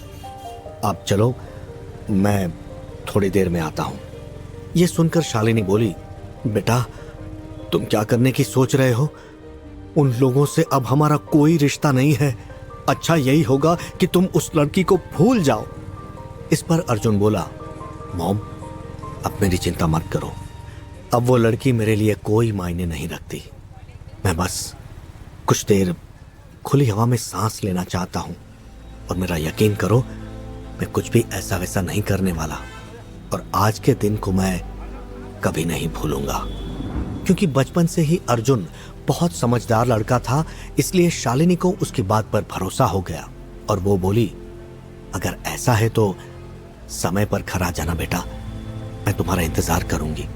Speaker 1: आप चलो, मैं थोड़ी देर में आता हूं। यह सुनकर शालिनी बोली, बेटा तुम क्या करने की सोच रहे हो? उन लोगों से अब हमारा कोई रिश्ता नहीं है। अच्छा यही होगा कि तुम उस लड़की को भूल जाओ। इस पर अर्जुन बोला, मॉम अब मेरी चिंता मत करो, अब वो लड़की मेरे लिए कोई मायने नहीं रखती। मैं बस कुछ देर खुली हवा में सांस लेना चाहता हूं, और मेरा यकीन करो मैं कुछ भी ऐसा वैसा नहीं करने वाला, और आज के दिन को मैं कभी नहीं भूलूंगा। क्योंकि बचपन से ही अर्जुन बहुत समझदार लड़का था, इसलिए शालिनी को उसकी बात पर भरोसा हो गया और वो बोली, अगर ऐसा है तो समय पर घर आ जाना बेटा, मैं तुम्हारा इंतजार करूंगी।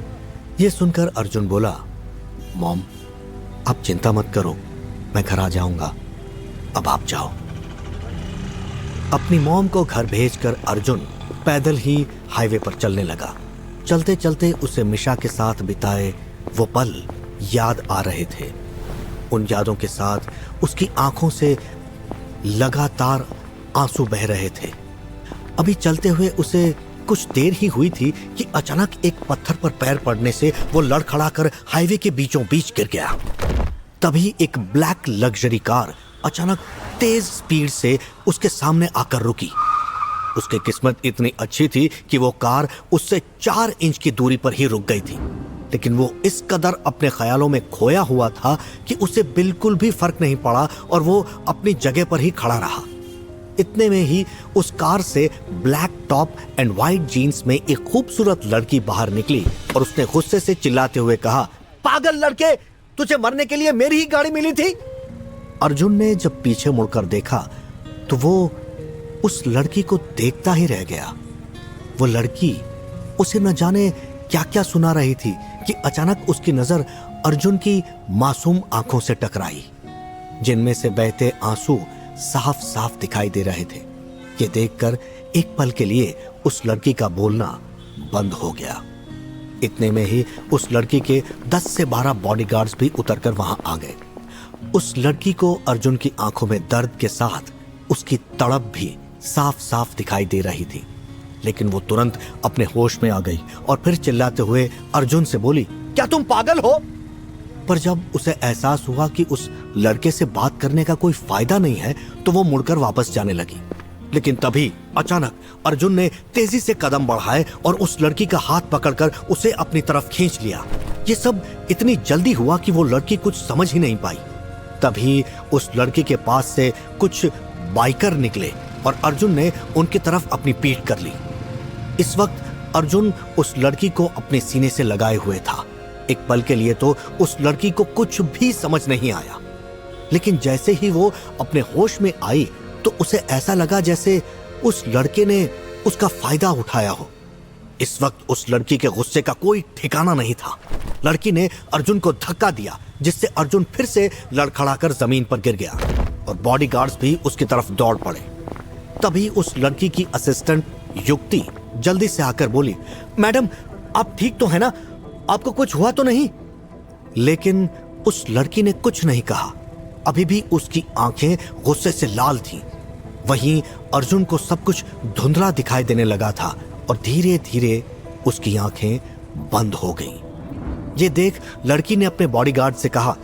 Speaker 1: यह सुनकर अर्जुन बोला, मॉम आप चिंता मत करो, मैं घर आ जाऊंगा, अब आप जाओ। अपनी मॉम को घर भेजकर अर्जुन पैदल ही हाईवे पर चलने लगा। चलते चलते उसे मिशा के साथ बिताए वो पल याद आ रहे थे। उन यादों के साथ उसकी आंखों से लगातार आंसू बह रहे थे। अभी चलते हुए उसे कुछ देर ही हुई थी कि अचानक एक पत्थर पर पैर पड़ने से वो लड़खड़ाकर हाईवे के बीचों बीच गिर गया। तभी एक ब्लैक लग्जरी कार अचानक तेज स्पीड से उसके सामने आकर रुकी। उसकी किस्मत इतनी अच्छी थी कि वो कार उससे 4 इंच की दूरी पर ही रुक गई थी, लेकिन वो इस कदर अपने ख्यालों में खोया हुआ था कि उसे बिल्कुल भी फर्क नहीं पड़ा और वो अपनी जगह पर ही खड़ा रहा। इतने में ही उस कार से black top and white jeans में एक खूबसूरत लड़की बाहर निकली और उसने गुस्से से चिल्लाते हुए कहा, पागल लड़के, तुझे मरने के लिए मेरी ही गाड़ी मिली थी। अर्जुन ने जब पीछे मुड़कर देखा तो वो उस लड़की को देखता ही रह गया। वो लड़की उसे न जाने क्या क्या सुना रही थी कि अचानक उसकी नजर अर्जुन की मासूम आंखों से टकराई, जिनमें से बहते आंसू साफ साफ दिखाई दे रहे थे। ये देखकर एक पल के लिए उस लड़की का बोलना बंद हो गया। इतने में ही उस लड़की के 10 से 12 बॉडीगार्ड्स भी उतरकर वहां आ गए। उस लड़की को अर्जुन की आंखों में दर्द के साथ उसकी तड़प भी साफ साफ दिखाई दे रही थी, लेकिन वो तुरंत अपने होश में आ गई और फिर चिल्लाते हुए अर्जुन से बोली, क्या तुम पागल हो? पर जब उसे एहसास हुआ कि उस लड़के से बात करने का कोई फायदा नहीं है तो वो मुड़कर वापस जाने लगी। लेकिन तभी अचानक अर्जुन ने तेजी से कदम बढ़ाए और उस लड़की का हाथ पकड़कर उसे अपनी तरफ खींच लिया। ये सब इतनी जल्दी हुआ कि वो लड़की कुछ समझ ही नहीं पाई। तभी उस लड़की के पास से कुछ बाइकर निकले और अर्जुन ने उनकी तरफ अपनी पीठ कर ली। इस वक्त अर्जुन उस लड़की को अपने सीने से लगाए हुए था। एक पल के लिए तो उस लड़की को कुछ भी समझ नहीं आया, लेकिन जैसे ही वो अपने होश में आई तो उसे ऐसा लगा जैसे उस लड़के ने उसका फायदा उठाया हो। इस वक्त उस लड़की के गुस्से का कोई ठिकाना नहीं था। लड़की ने अर्जुन को धक्का दिया, जिससे अर्जुन फिर से लड़खड़ाकर जमीन पर गिर गया और बॉडीगार्ड्स भी उसकी तरफ दौड़ पड़े। तभी उस लड़की की असिस्टेंट युक्ति जल्दी से आकर बोली, मैडम आप ठीक तो है ना? आपको कुछ हुआ तो नहीं? लेकिन उस लड़की ने कुछ नहीं कहा। अभी भी उसकी आंखें गुस्से से लाल थीं। वहीं अर्जुन को सब कुछ धुंधला दिखाई देने लगा था और धीरे धीरे उसकी आंखें बंद हो गईं। ये देख लड़की ने अपने बॉडीगार्ड से कहा,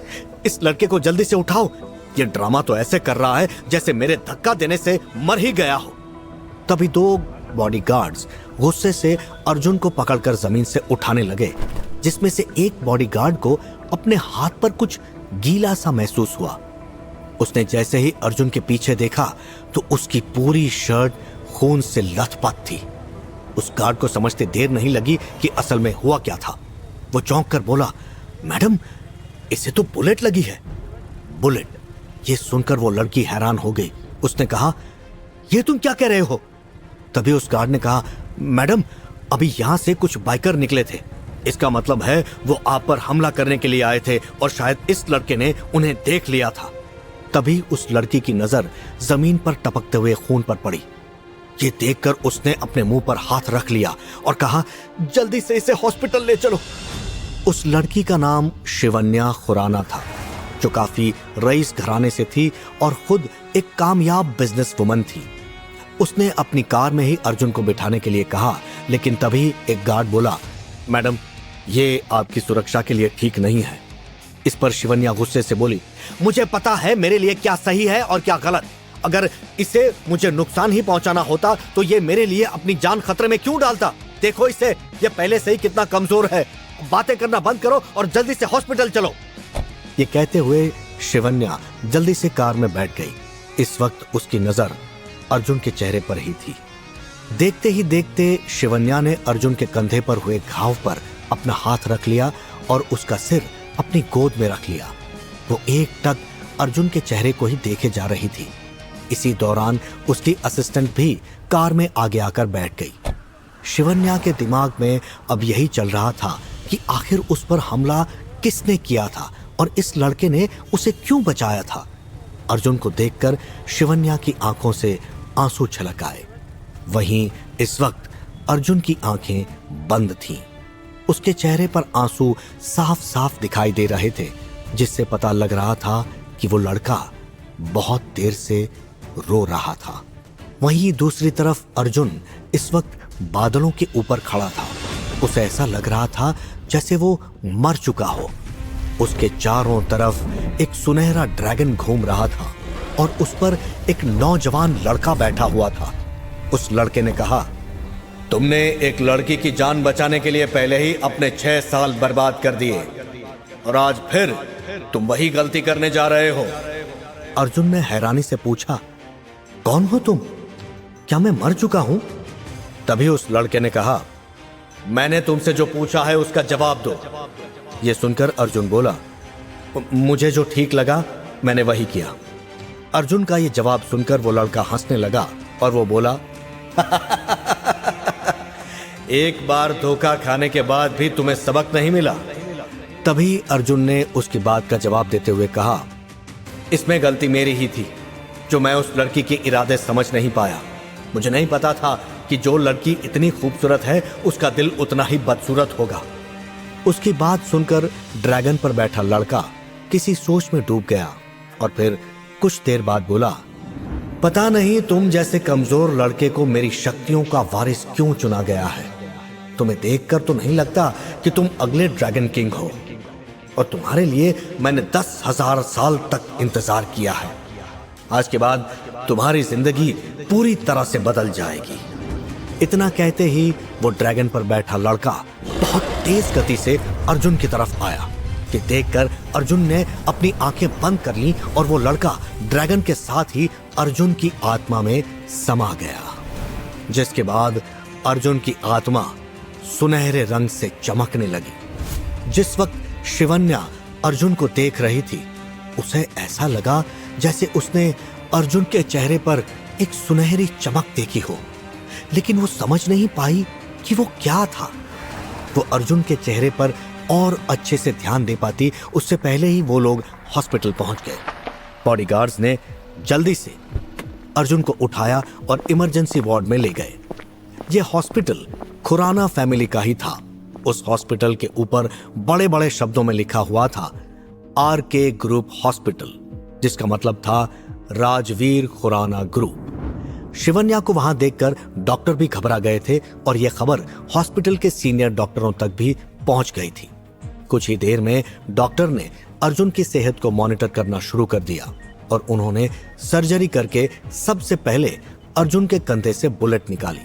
Speaker 1: इस लड़के को जल्दी से उठाओ, ये ड्रामा तो ऐसे कर रहा है जैसे मेरे धक्का देने से मर ही गया हो। तभी 2 बॉडीगार्ड्स गुस्से से अर्जुन को पकड़कर जमीन से उठाने लगे, जिसमें से एक बॉडीगार्ड को अपने हाथ पर कुछ गीला सा महसूस हुआ। उसने जैसे ही अर्जुन के पीछे देखा तो उसकी पूरी शर्ट खून से लथपथ थी। उस गार्ड को समझते देर नहीं लगी कि असल में हुआ क्या था। वो चौंक कर बोला, मैडम, इसे तो बुलेट लगी है। बुलेट? ये सुनकर वो लड़की हैरान हो गई। उसने कहा, ये तुम क्या कह रहे हो? तभी उस गार्ड ने कहा, मैडम, अभी यहां से कुछ बाइकर निकले थे। इसका मतलब है वो आप पर हमला करने के लिए आए थे और शायद इस लड़के ने उन्हें देख लिया था। तभी उस लड़की की नजर जमीन पर टपकते हुए खून पर पड़ी। ये देखकर उसने अपने मुंह पर हाथ रख लिया और कहा, जल्दी से इसे हॉस्पिटल ले चलो। उस लड़की का नाम शिवन्या खुराना था, जो काफी रईस घराने से थी और खुद एक कामयाब बिजनेस वुमन थी। उसने अपनी कार में ही अर्जुन को बिठाने के लिए कहा, लेकिन तभी एक गार्ड बोला, मैडम, ये आपकी सुरक्षा के लिए ठीक नहीं है। इस पर शिवन्या गुस्से से बोली, मुझे पता है मेरे लिए क्या सही है और क्या गलत। अगर इसे मुझे नुकसान ही पहुंचाना होता तो ये मेरे लिए अपनी जान खतरे में क्यों डालता? देखो इसे, ये पहले से ही कितना कमजोर है। बातें करना बंद करो और जल्दी से हॉस्पिटल चलो। ये कहते हुए शिवन्या जल्दी से कार में बैठ गई। इस वक्त उसकी नजर अर्जुन के चेहरे पर ही थी। देखते ही देखते शिवन्या ने अर्जुन के कंधे पर हुए घाव पर अपना हाथ रख लिया और उसका सिर अपनी गोद में रख लिया। वो एकटक अर्जुन के चेहरे को ही देखे जा रही थी। इसी दौरान उसकी असिस्टेंट भी कार में आगे आकर बैठ गई। शिवन्या के दिमाग में अब यही चल रहा था कि आखिर उस पर हमला किसने किया था और इस लड़के ने उसे क्यों बचाया था। अर्जुन को देखकर शिवन्या की आंखों से आंसू छलक आए। वहीं इस वक्त अर्जुन की आंखें बंद थीं। उसके चेहरे पर आंसू साफ साफ दिखाई दे रहे थे, जिससे पता लग रहा था कि वो लड़का बहुत देर से रो रहा था। वहीं दूसरी तरफ अर्जुन इस वक्त बादलों के ऊपर खड़ा था। उसे ऐसा लग रहा था जैसे वो मर चुका हो। उसके चारों तरफ एक सुनहरा ड्रैगन घूम रहा था और उस पर एक नौजवान लड़का बैठा हुआ था। उस लड़के ने कहा, तुमने एक लड़की की जान बचाने के लिए पहले ही अपने 6 साल बर्बाद कर दिए और आज फिर तुम वही गलती करने जा रहे हो। अर्जुन ने हैरानी से पूछा, कौन हो तुम? क्या मैं मर चुका हूं? तभी उस लड़के ने कहा, मैंने तुमसे जो पूछा है उसका जवाब दो। यह सुनकर अर्जुन बोला, मुझे जो ठीक लगा मैंने वही किया। अर्जुन का यह जवाब सुनकर वो लड़का हंसने लगा और वो बोला, एक बार धोखा खाने के बाद भी तुम्हें सबक नहीं मिला? तभी अर्जुन ने उसकी बात का जवाब देते हुए कहा, इसमें गलती मेरी ही थी, जो मैं उस लड़की के इरादे समझ नहीं पाया। मुझे नहीं पता था कि जो लड़की इतनी खूबसूरत है उसका दिल उतना ही बदसूरत होगा। उसकी बात सुनकर ड्रैगन पर बैठा लड़का किसी सोच में डूब गया और फिर कुछ देर बाद बोला, पता नहीं तुम जैसे कमजोर लड़के को मेरी शक्तियों का वारिस क्यों चुना गया है। तुम्हें देखकर तो नहीं लगता कि तुम अगले ड्रैगन किंग हो, और तुम्हारे लिए मैंने 10,000 साल तक इंतजार किया है। आज के बाद तुम्हारी जिंदगी पूरी तरह से बदल जाएगी। इतना कहते ही वो ड्रैगन पर बैठा लड़का बहुत तेज गति से अर्जुन की तरफ आया। कि देखकर अर्जुन ने अपनी आंखें बंद कर लीं और वो लड़का ड्रैगन के साथ ही अर्जुन की आत्मा में समा गया, जिसके बाद अर्जुन की आत्मा सुनहरे रंग से चमकने लगी। जिस वक्त शिवन्या अर्जुन को देख रही थी, उसे ऐसा लगा जैसे उसने अर्जुन के चेहरे पर एक सुनहरी चमक देखी हो, लेकिन वो समझ नहीं पाई कि वो क्या था। वो अर्जुन के चेहरे पर और अच्छे से ध्यान दे पाती उससे पहले ही वो लोग हॉस्पिटल पहुंच गए। बॉडीगार्ड्स ने जल्दी से अर्जुन को उठाया और इमरजेंसी वार्ड में ले गए। ये हॉस्पिटल खुराना फैमिली का ही था। उस हॉस्पिटल के ऊपर बड़े बड़े शब्दों में लिखा हुआ था RK ग्रुप हॉस्पिटल, जिसका मतलब था राजवीर खुराना ग्रुप। शिवन्या को वहां देखकर डॉक्टर भी घबरा गए थे और यह खबर हॉस्पिटल के सीनियर डॉक्टरों तक भी पहुंच गई थी। कुछ ही देर में डॉक्टर ने अर्जुन की सेहत को मॉनिटर करना शुरू कर दिया और उन्होंने सर्जरी करके सबसे पहले अर्जुन के कंधे से बुलेट निकाली।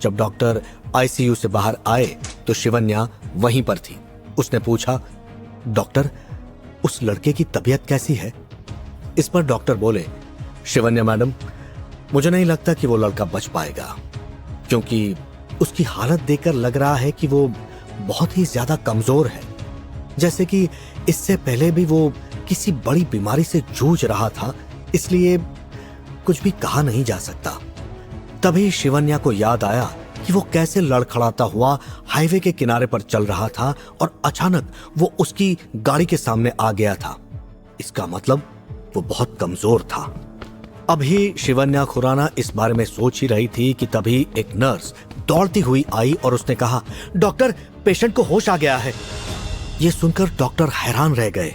Speaker 1: जब डॉक्टर ICU से बाहर आए तो शिवन्या वहीं पर थी। उसने पूछा, डॉक्टर, उस लड़के की तबीयत कैसी है? इस पर डॉक्टर बोले, शिवन्या मैडम, मुझे नहीं लगता कि वो लड़का बच पाएगा, क्योंकि उसकी हालत देखकर लग रहा है कि वो बहुत ही ज्यादा कमजोर है। जैसे कि इससे पहले भी वो किसी बड़ी बीमारी से जूझ रहा था, इसलिए कुछ भी कहा नहीं जा सकता। तभी शिवन्या को याद आया कि वो कैसे लड़खड़ाता हुआ हाईवे के किनारे पर चल रहा था और अचानक वो उसकी गाड़ी के सामने आ गया था। इसका मतलब वो बहुत कमजोर था। अभी शिवन्या खुराना इस बारे में सोच ही रही थी कि तभी एक नर्स दौड़ती हुई आई और उसने कहा, डॉक्टर, पेशेंट को होश आ गया है। ये सुनकर डॉक्टर हैरान रह गए।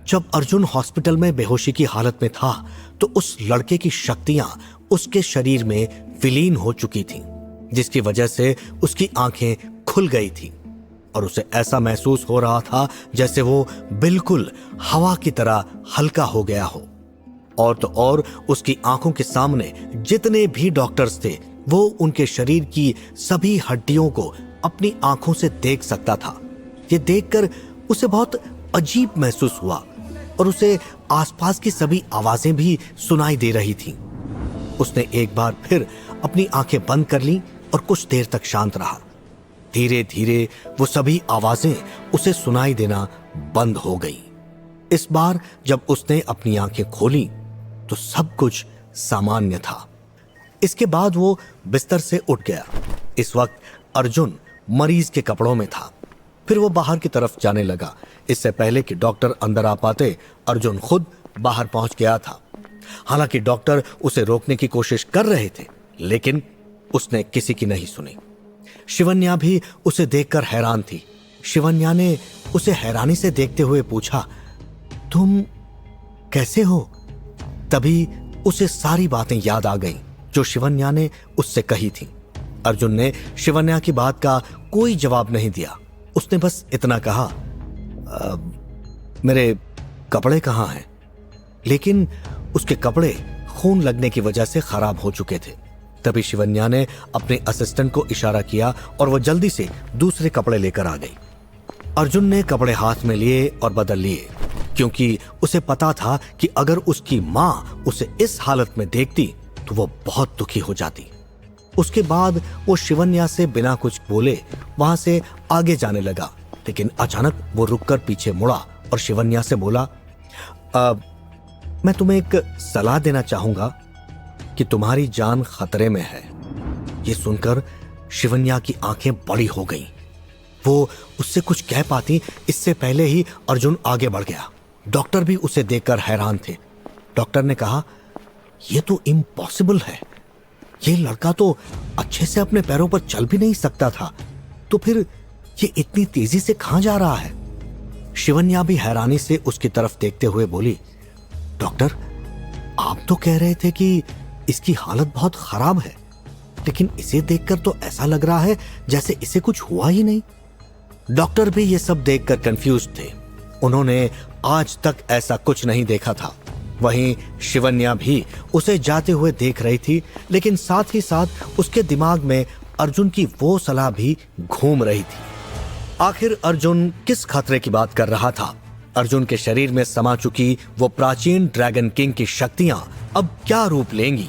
Speaker 1: जब अर्जुन हॉस्पिटल में बेहोशी की हालत में था तो उस लड़के की शक्तियां उसके शरीर में विलीन हो चुकी थीं, जिसकी वजह से उसकी आंखें खुल गई थीं और उसे ऐसा महसूस हो रहा था जैसे वो बिल्कुल हवा की तरह हल्का हो गया हो। और तो और उसकी आंखों के सामने जितने भी डॉक्टर्स थे वो उनके शरीर की सभी हड्डियों को अपनी आंखों से देख सकता था। ये देखकर उसे बहुत अजीब महसूस हुआ और उसे आसपास की सभी आवाजें भी सुनाई दे रही थीं। उसने एक बार फिर अपनी आंखें बंद कर लीं और कुछ देर तक शांत रहा। धीरे धीरे वो सभी आवाजें उसे सुनाई देना बंद हो गईं। इस बार जब उसने अपनी आंखें खोली तो सब कुछ सामान्य था। इसके बाद वो बिस्तर से उठ गया। इस वक्त अर्जुन मरीज के कपड़ों में था। फिर वो बाहर की तरफ जाने लगा। इससे पहले कि डॉक्टर अंदर आ पाते अर्जुन खुद बाहर पहुंच गया था। हालांकि डॉक्टर उसे रोकने की कोशिश कर रहे थे, लेकिन उसने किसी की नहीं सुनी। शिवन्या भी उसे देखकर हैरान थी। शिवन्या ने उसे हैरानी से देखते हुए पूछा, तुम कैसे हो? तभी उसे सारी बातें याद आ गईं जो शिवन्या ने उससे कही थी। अर्जुन ने शिवन्या की बात का कोई जवाब नहीं दिया। उसने बस इतना कहा, मेरे कपड़े कहाँ हैं? लेकिन उसके कपड़े खून लगने की वजह से खराब हो चुके थे। तभी शिवन्या ने अपने असिस्टेंट को इशारा किया और वह जल्दी से दूसरे कपड़े लेकर आ गई। अर्जुन ने कपड़े हाथ में लिए और बदल लिए, क्योंकि उसे पता था कि अगर उसकी मां उसे इस हालत में देखती तो वो बहुत दुखी हो जाती। उसके बाद वो शिवन्या से बिना कुछ बोले वहां से आगे जाने लगा, लेकिन अचानक वो रुककर पीछे मुड़ा और शिवन्या से बोला, मैं तुम्हें एक सलाह देना चाहूंगा कि तुम्हारी जान खतरे में है। ये सुनकर शिवन्या की आंखें बड़ी हो गईं। वो उससे कुछ कह पाती इससे पहले ही अर्जुन आगे बढ़ गया। डॉक्टर भी उसे देखकर हैरान थे। डॉक्टर ने कहा, यह तो इम्पॉसिबल है। ये लड़का तो अच्छे से अपने पैरों पर चल भी नहीं सकता था, तो फिर ये इतनी तेजी से कहां जा रहा है? शिवन्या भी हैरानी से उसकी तरफ देखते हुए बोली, डॉक्टर, आप तो कह रहे थे कि इसकी हालत बहुत खराब है, लेकिन इसे देखकर तो ऐसा लग रहा है जैसे इसे कुछ हुआ ही नहीं। डॉक्टर भी ये सब देखकर कंफ्यूज थे। उन्होंने आज तक ऐसा कुछ नहीं देखा था। वहीं शिवन्या भी उसे जाते हुए देख रही थी, लेकिन साथ ही साथ उसके दिमाग में अर्जुन की वो सलाह भी घूम रही थी। आखिर अर्जुन किस खतरे की बात कर रहा था? अर्जुन के शरीर में समा चुकी वो प्राचीन ड्रैगन किंग की शक्तियां अब क्या रूप लेंगी?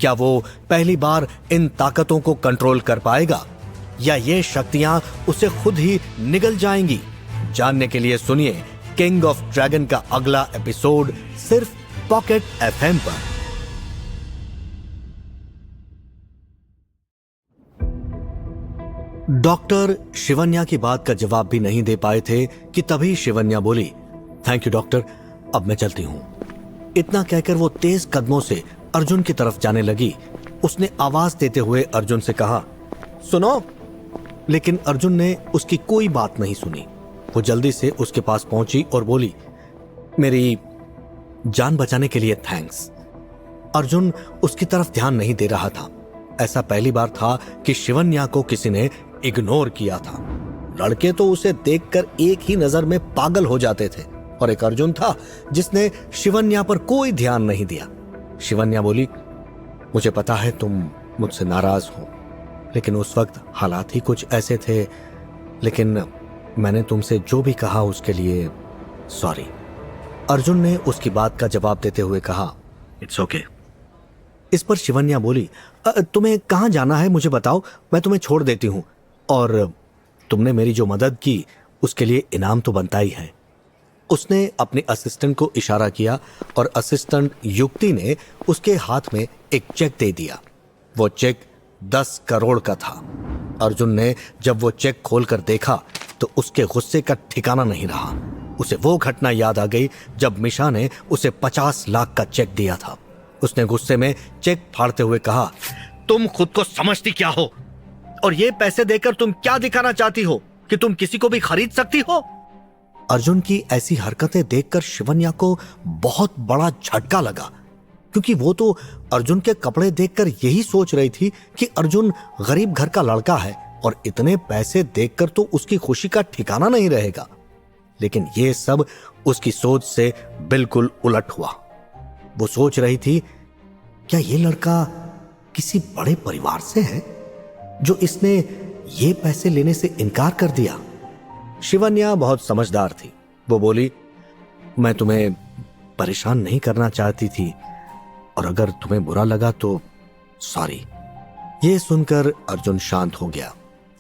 Speaker 1: क्या वो पहली बार इन ताकतों को कंट्रोल कर पाएगा, या ये शक्तियां उसे खुद ही निगल जाएंगी? जानने के लिए सुनिए किंग ऑफ ड्रैगन का अगला एपिसोड सिर्फ पॉकेट एफएम पर। डॉक्टर शिवन्या की बात का जवाब भी नहीं दे पाए थे कि तभी शिवन्या बोली, थैंक यू डॉक्टर, अब मैं चलती हूं। इतना कहकर वो तेज कदमों से अर्जुन की तरफ जाने लगी। उसने आवाज देते हुए अर्जुन से कहा, सुनो। लेकिन अर्जुन ने उसकी कोई बात नहीं सुनी। वो जल्दी से उसके पास पहुंची और बोली, मेरी जान बचाने के लिए थैंक्स। अर्जुन उसकी तरफ ध्यान नहीं दे रहा था। ऐसा पहली बार था कि शिवन्या को किसी ने इग्नोर किया था। लड़के तो उसे देखकर एक ही नजर में पागल हो जाते थे, और एक अर्जुन था जिसने शिवन्या पर कोई ध्यान नहीं दिया। शिवन्या बोली, मुझे पता है तुम मुझसे नाराज हो, लेकिन उस वक्त हालात ही कुछ ऐसे थे। लेकिन मैंने तुमसे जो भी कहा उसके लिए सॉरी। अर्जुन ने उसकी बात का जवाब देते हुए कहा, इट्स ओके। इस पर शिवन्या बोली, तुम्हें कहां जाना है मुझे बताओ, मैं तुम्हें छोड़ देती हूं। और तुमने मेरी जो मदद की उसके लिए इनाम तो बनता ही है। उसने अपने असिस्टेंट को इशारा किया और असिस्टेंट युक्ति ने उसके हाथ में एक चेक दे दिया। वो चेक 10 करोड़ का था। अर्जुन ने जब वो चेक खोलकर देखा तो उसके गुस्से का ठिकाना नहीं रहा। उसे वो घटना याद आ गई जब मिशा ने उसे 50 लाख का चेक दिया था। उसने गुस्से में चेक फाड़ते हुए कहा, तुम खुद को समझती क्या हो? और ये पैसे देकर तुम क्या दिखाना चाहती हो कि तुम किसी को भी खरीद सकती हो? अर्जुन की ऐसी हरकतें देखकर शिवन्या को बहुत बड़ा झटका लगा, क्योंकि वो तो अर्जुन के कपड़े देखकर यही सोच रही थी कि अर्जुन गरीब घर का लड़का है और इतने पैसे देखकर तो उसकी खुशी का ठिकाना नहीं रहेगा। लेकिन ये सब उसकी सोच से बिल्कुल उलट हुआ। वो सोच रही थी, क्या ये लड़का किसी बड़े परिवार से है जो इसने ये पैसे लेने से इनकार कर दिया? शिवन्या बहुत समझदार थी। वो बोली, मैं तुम्हें परेशान नहीं करना चाहती थी और अगर तुम्हें बुरा लगा तो सॉरी। ये सुनकर अर्जुन शांत हो गया,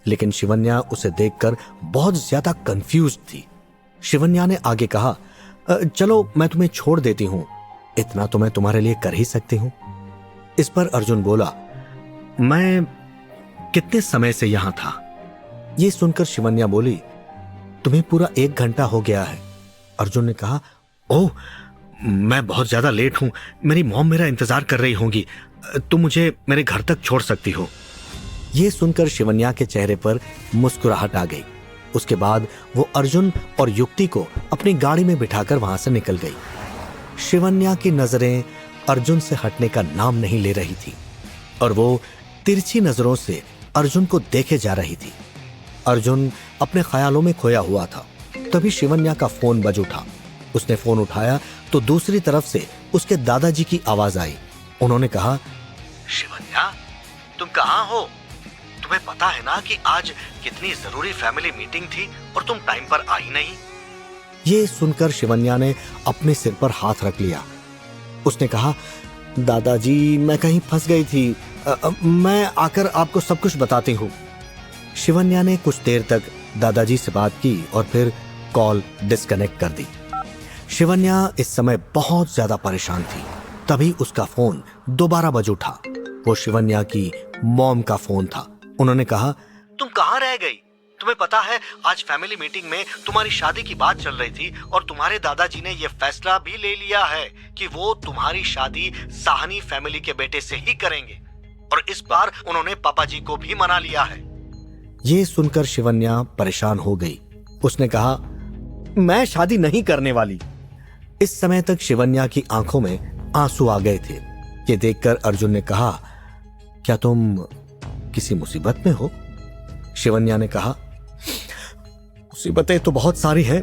Speaker 1: लेकिन शिवन्या उसे देखकर बहुत ज्यादा कंफ्यूज थी। शिवन्या ने आगे कहा, चलो मैं तुम्हें छोड़ देती हूं, इतना तो मैं तुम्हारे लिए कर ही सकती हूं। इस पर अर्जुन बोला, मैं कितने समय से यहां था? ये सुनकर शिवन्या बोली, तुम्हें पूरा 1 घंटा हो गया है। अर्जुन ने कहा, ओह, मैं बहुत ज्यादा लेट हूं, मेरी मॉम मेरा इंतजार कर रही होंगी, तुम मुझे मेरे घर तक छोड़ सकती हो। यह सुनकर शिवन्या के चेहरे पर मुस्कुराहट आ गई। उसके बाद वो अर्जुन और युक्ति को अपनी गाड़ी में बिठाकर वहां से निकल गई। शिवन्या की नजरें अर्जुन से हटने का नाम नहीं ले रही थी और वो तिरछी नजरों से अर्जुन को देखे जा रही थी। अर्जुन अपने ख्यालों में खोया हुआ था। तभी शिवन्या का फोन बज उठा। उसने फोन उठाया तो दूसरी तरफ से उसके दादाजी की आवाज आई। उन्होंने कहा, शिवन्या, तुम कहाँ हो? तुम्हें पता है ना कि आज कितनी जरूरी फैमिली मीटिंग थी और तुम टाइम पर आई नहीं। ये सुनकर शिवन्या ने अपने सिर पर हाथ रख लिया। उसने कहा, दादाजी, मैं कहीं फंस गई थी, मैं आकर आपको सब कुछ बताती हूँ। शिवन्या ने कुछ देर तक दादाजी से बात की और फिर कॉल डिस्कनेक्ट कर दी। शिवन्या इस समय बहुत ज्यादा परेशान थी। तभी उसका फोन दोबारा बज उठा। वो शिवन्या की मॉम का फोन था। उन्होंने कहा, तुम कहाँ रह गई? तुम्हें पता है आज फैमिली मीटिंग में तुम्हारी शादी की बात चल रही थी और तुम्हारे दादाजी ने यह फैसला भी ले लिया है कि वो तुम्हारी शादी साहनी फैमिली के बेटे से ही करेंगे और इस बार उन्होंने पापा जी को भी मना लिया है। ये सुनकर शिवन्या परेशान हो गई। उसने कहा, मैं शादी नहीं करने वाली। इस समय तक शिवन्या की आंखों में आंसू आ गए थे। ये देखकर अर्जुन ने कहा, क्या तुम किसी मुसीबत में हो? शिवन्या ने कहा, मुसीबतें तो बहुत सारी हैं,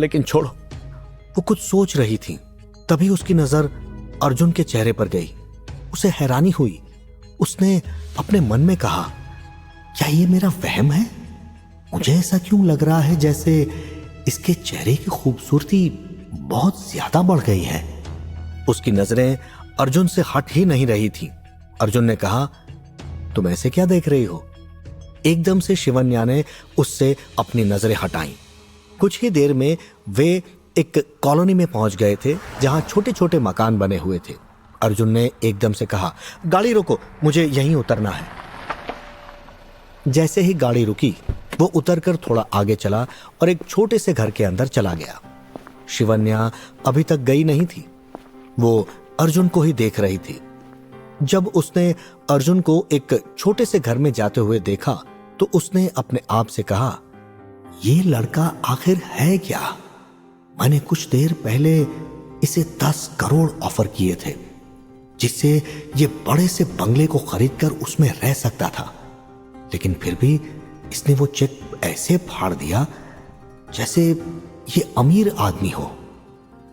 Speaker 1: लेकिन छोड़ो। वो कुछ सोच रही थी। तभी उसकी नजर अर्जुन के चेहरे पर गई। उसे हैरानी हुई। उसने अपने मन में कहा, क्या ये मेरा वहम है? मुझे ऐसा क्यों लग रहा है जैसे इसके चेहरे की खूबसूरती बहुत ज्यादा बढ़ गई है। उसकी नजरें अर्जुन से हट ही नहीं रही थी। अर्जुन ने कहा, तुम ऐसे क्या देख रही हो? एकदम से शिवन्या ने उससे अपनी नजरें हटाई। कुछ ही देर में वे एक कॉलोनी में पहुंच गए थे जहां छोटे छोटे मकान बने हुए थे। अर्जुन ने एकदम से कहा, गाड़ी रोको, मुझे यहीं उतरना है। जैसे ही गाड़ी रुकी, वो उतरकर थोड़ा आगे चला और एक छोटे से घर के अंदर चला गया। शिवन्या अभी तक गई नहीं थी। वो अर्जुन को ही देख रही थी। जब उसने अर्जुन को एक छोटे से घर में जाते हुए देखा तो उसने अपने आप से कहा, ये लड़का आखिर है क्या? मैंने कुछ देर पहले इसे 10 करोड़ ऑफर किए थे, जिससे ये बड़े से बंगले को खरीदकर उसमें रह सकता था, लेकिन फिर भी इसने वो चेक ऐसे फाड़ दिया जैसे ये अमीर आदमी हो।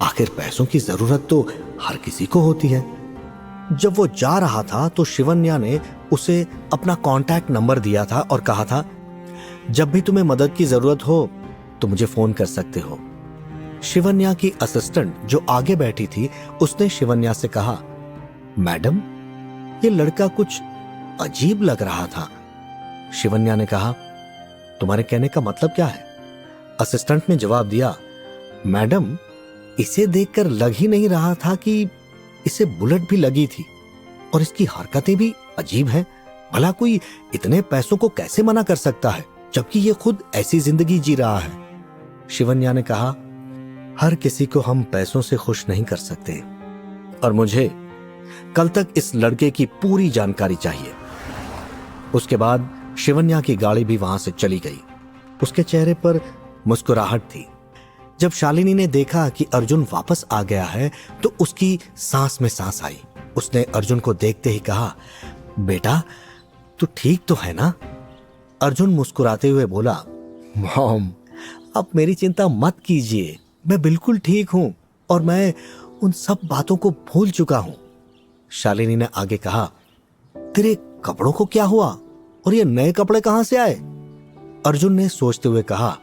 Speaker 1: आखिर पैसों की जरूरत तो हर किसी को होती है। जब वो जा रहा था तो शिवन्या ने उसे अपना कांटेक्ट नंबर दिया था और कहा था, जब भी तुम्हें मदद की जरूरत हो तो मुझे फोन कर सकते हो। शिवन्या की असिस्टेंट जो आगे बैठी थी, उसने शिवन्या से कहा, मैडम, ये लड़का कुछ अजीब लग रहा था। शिवन्या ने कहा, तुम्हारे कहने का मतलब क्या है? असिस्टेंट ने जवाब दिया, मैडम इसे देखकर लग ही नहीं रहा था कि इसे बुलेट भी लगी थी, और इसकी हरकतें भी अजीब हैं। भला कोई इतने पैसों को कैसे मना कर सकता है, जबकि ये खुद ऐसी जिंदगी जी रहा है। शिवन्या ने कहा, हर किसी को हम पैसों से खुश नहीं कर सकते, और मुझे कल तक इस लड़के की पूरी जानकारी चाहिए। उसके बाद शिवन्या की गाड़ी भी वहां से चली गई। उसके चेहरे पर मुस्कुराहट थी। जब शालिनी ने देखा कि अर्जुन वापस आ गया है तो उसकी सांस में सांस आई। उसने अर्जुन को देखते ही कहा, बेटा तू ठीक तो है ना? अर्जुन मुस्कुराते हुए बोला, मॉम आप मेरी चिंता मत कीजिए, मैं बिल्कुल ठीक हूं और मैं उन सब बातों को भूल चुका हूं। शालिनी ने आगे कहा, तेरे कपड़ों को क्या हुआ और ये नए कपड़े कहां से आए? अर्जुन ने सोचते हुए कहा,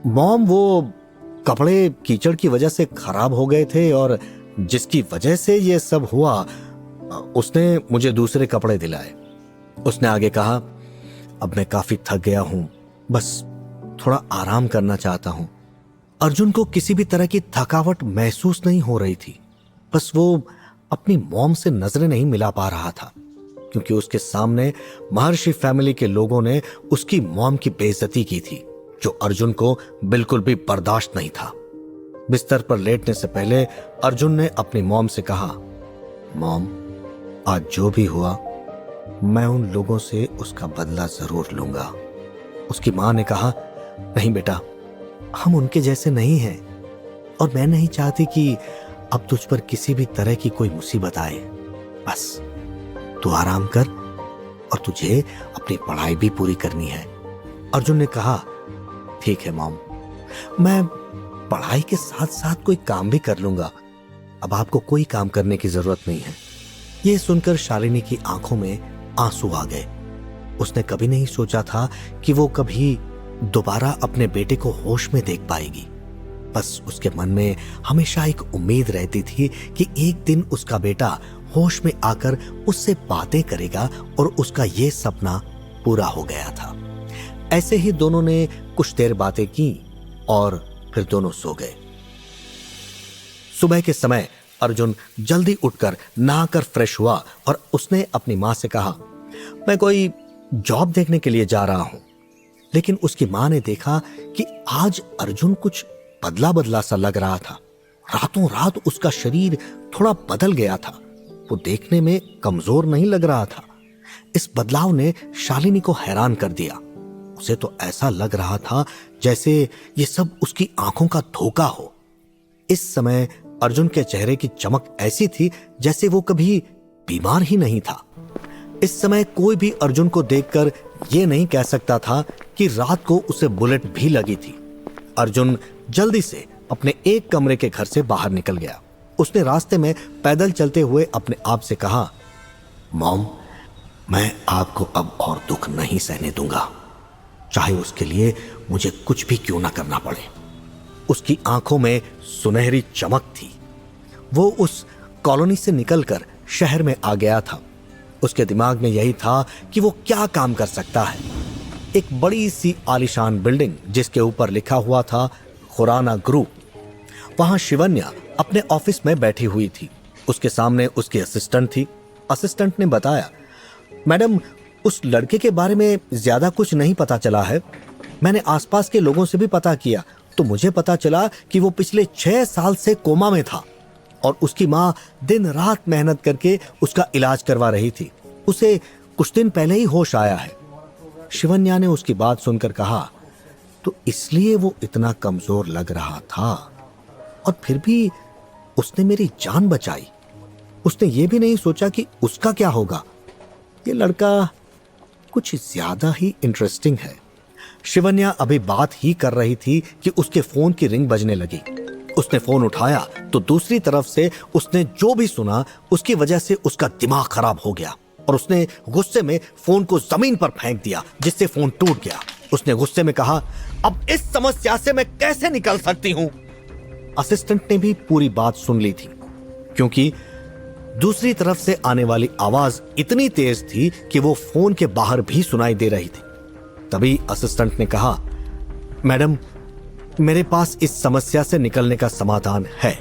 Speaker 1: मॉम वो कपड़े कीचड़ की वजह से खराब हो गए थे और जिसकी वजह से ये सब हुआ उसने मुझे दूसरे कपड़े दिलाए। उसने आगे कहा, अब मैं काफी थक गया हूं, बस थोड़ा आराम करना चाहता हूं। अर्जुन को किसी भी तरह की थकावट महसूस नहीं हो रही थी, बस वो अपनी मॉम से नजरें नहीं मिला पा रहा था, क्योंकि उसके सामने महर्षि फैमिली के लोगों ने उसकी मॉम की बेइज्जती की थी, जो अर्जुन को बिल्कुल भी बर्दाश्त नहीं था। बिस्तर पर लेटने से पहले अर्जुन ने अपनी मॉम से कहा, मॉम आज जो भी हुआ मैं उन लोगों से उसका बदला जरूर लूंगा। उसकी मां ने कहा, नहीं बेटा हम उनके जैसे नहीं हैं और मैं नहीं चाहती कि अब तुझ पर किसी भी तरह की कोई मुसीबत आए। बस तू आराम कर और तुझे अपनी पढ़ाई भी पूरी करनी है। अर्जुन ने कहा, ठीक है मॉम, मैं पढ़ाई के साथ साथ कोई काम भी कर लूंगा। अब आपको कोई काम करने की जरूरत नहीं है। यह सुनकर शालिनी की आंखों में आंसू आ गए। उसने कभी नहीं सोचा था कि वो कभी दोबारा अपने बेटे को होश में देख पाएगी। बस उसके मन में हमेशा एक उम्मीद रहती थी कि एक दिन उसका बेटा होश में आकर उससे बातें करेगा, और उसका ये सपना पूरा हो गया था। ऐसे ही दोनों ने कुछ देर बातें की और फिर दोनों सो गए। सुबह के समय अर्जुन जल्दी उठकर नहाकर फ्रेश हुआ और उसने अपनी मां से कहा, मैं कोई जॉब देखने के लिए जा रहा हूं। लेकिन उसकी मां ने देखा कि आज अर्जुन कुछ बदला बदला सा लग रहा था। रातों रात उसका शरीर थोड़ा बदल गया था। वो देखने में कमजोर नहीं लग रहा था। इस बदलाव ने शालिनी को हैरान कर दिया। उसे तो ऐसा लग रहा था जैसे ये सब उसकी आंखों का धोखा हो। इस समय अर्जुन के चेहरे की चमक ऐसी थी जैसे वो कभी बीमार ही नहीं था। इस समय कोई भी अर्जुन को देखकर ये नहीं कह सकता था कि रात को उसे बुलेट भी लगी थी। अर्जुन जल्दी से अपने एक कमरे के घर से बाहर निकल गया। उसने रास्ते में पैदल चलते हुए अपने आप से कहा, मॉम मैं आपको अब और दुख नहीं सहने दूंगा, चाहे उसके लिए मुझे कुछ भी क्यों ना करना पड़े। उसकी आंखों में सुनहरी चमक थी। वो उस कॉलोनी से निकलकर शहर में आ गया था। उसके दिमाग में यही था कि वो क्या काम कर सकता है। एक बड़ी सी आलीशान बिल्डिंग जिसके ऊपर लिखा हुआ था खुराना ग्रुप। वहां शिवन्या अपने ऑफिस में बैठी हुई थी। उसके सामने उसकी असिस्टेंट थी। असिस्टेंट ने बताया, मैडम उस लड़के के बारे में ज्यादा कुछ नहीं पता चला है। मैंने आसपास के लोगों से भी पता किया तो मुझे पता चला कि वो पिछले 6 साल से कोमा में था और उसकी माँ दिन रात मेहनत करके उसका इलाज करवा रही थी। उसे कुछ दिन पहले ही होश आया है। शिवन्या ने उसकी बात सुनकर कहा, तो इसलिए वो इतना कमजोर लग रहा था और फिर भी उसने मेरी जान बचाई। उसने ये भी नहीं सोचा कि उसका क्या होगा। ये लड़का कुछ ज्यादा ही इंटरेस्टिंग है। शिवन्या अभी बात ही कर रही थी कि उसके फोन की रिंग बजने लगी। उसने फोन उठाया तो दूसरी तरफ से उसने जो भी सुना उसकी वजह से उसका दिमाग खराब हो गया और उसने गुस्से में फोन को जमीन पर फेंक दिया, जिससे फोन टूट गया। उसने गुस्से में कहा, अब इस समस्या से मैं कैसे निकल सकती हूं? असिस्टेंट ने भी पूरी बात सुन ली थी, क्योंकि दूसरी तरफ से आने वाली आवाज इतनी तेज थी कि वो फोन के बाहर भी सुनाई दे रही थी। तभी असिस्टेंट ने कहा, मैडम, मेरे पास इस समस्या से निकलने का समाधान है।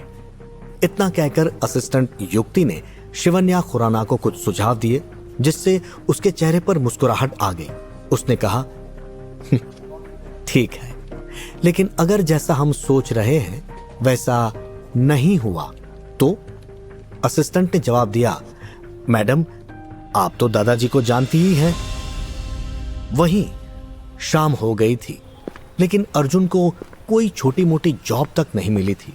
Speaker 1: इतना कहकर असिस्टेंट युक्ति ने शिवन्या खुराना को कुछ सुझाव दिए, जिससे उसके चेहरे पर मुस्कुराहट आ गई। उसने कहा, ठीक है, लेकिन अगर जैसा हम सोच रहे हैं वैसा नहीं हुआ तो? असिस्टेंट ने जवाब दिया, मैडम, आप तो दादाजी को जानती ही हैं। वहीं शाम हो गई थी, लेकिन अर्जुन को कोई छोटी मोटी जॉब तक नहीं मिली थी।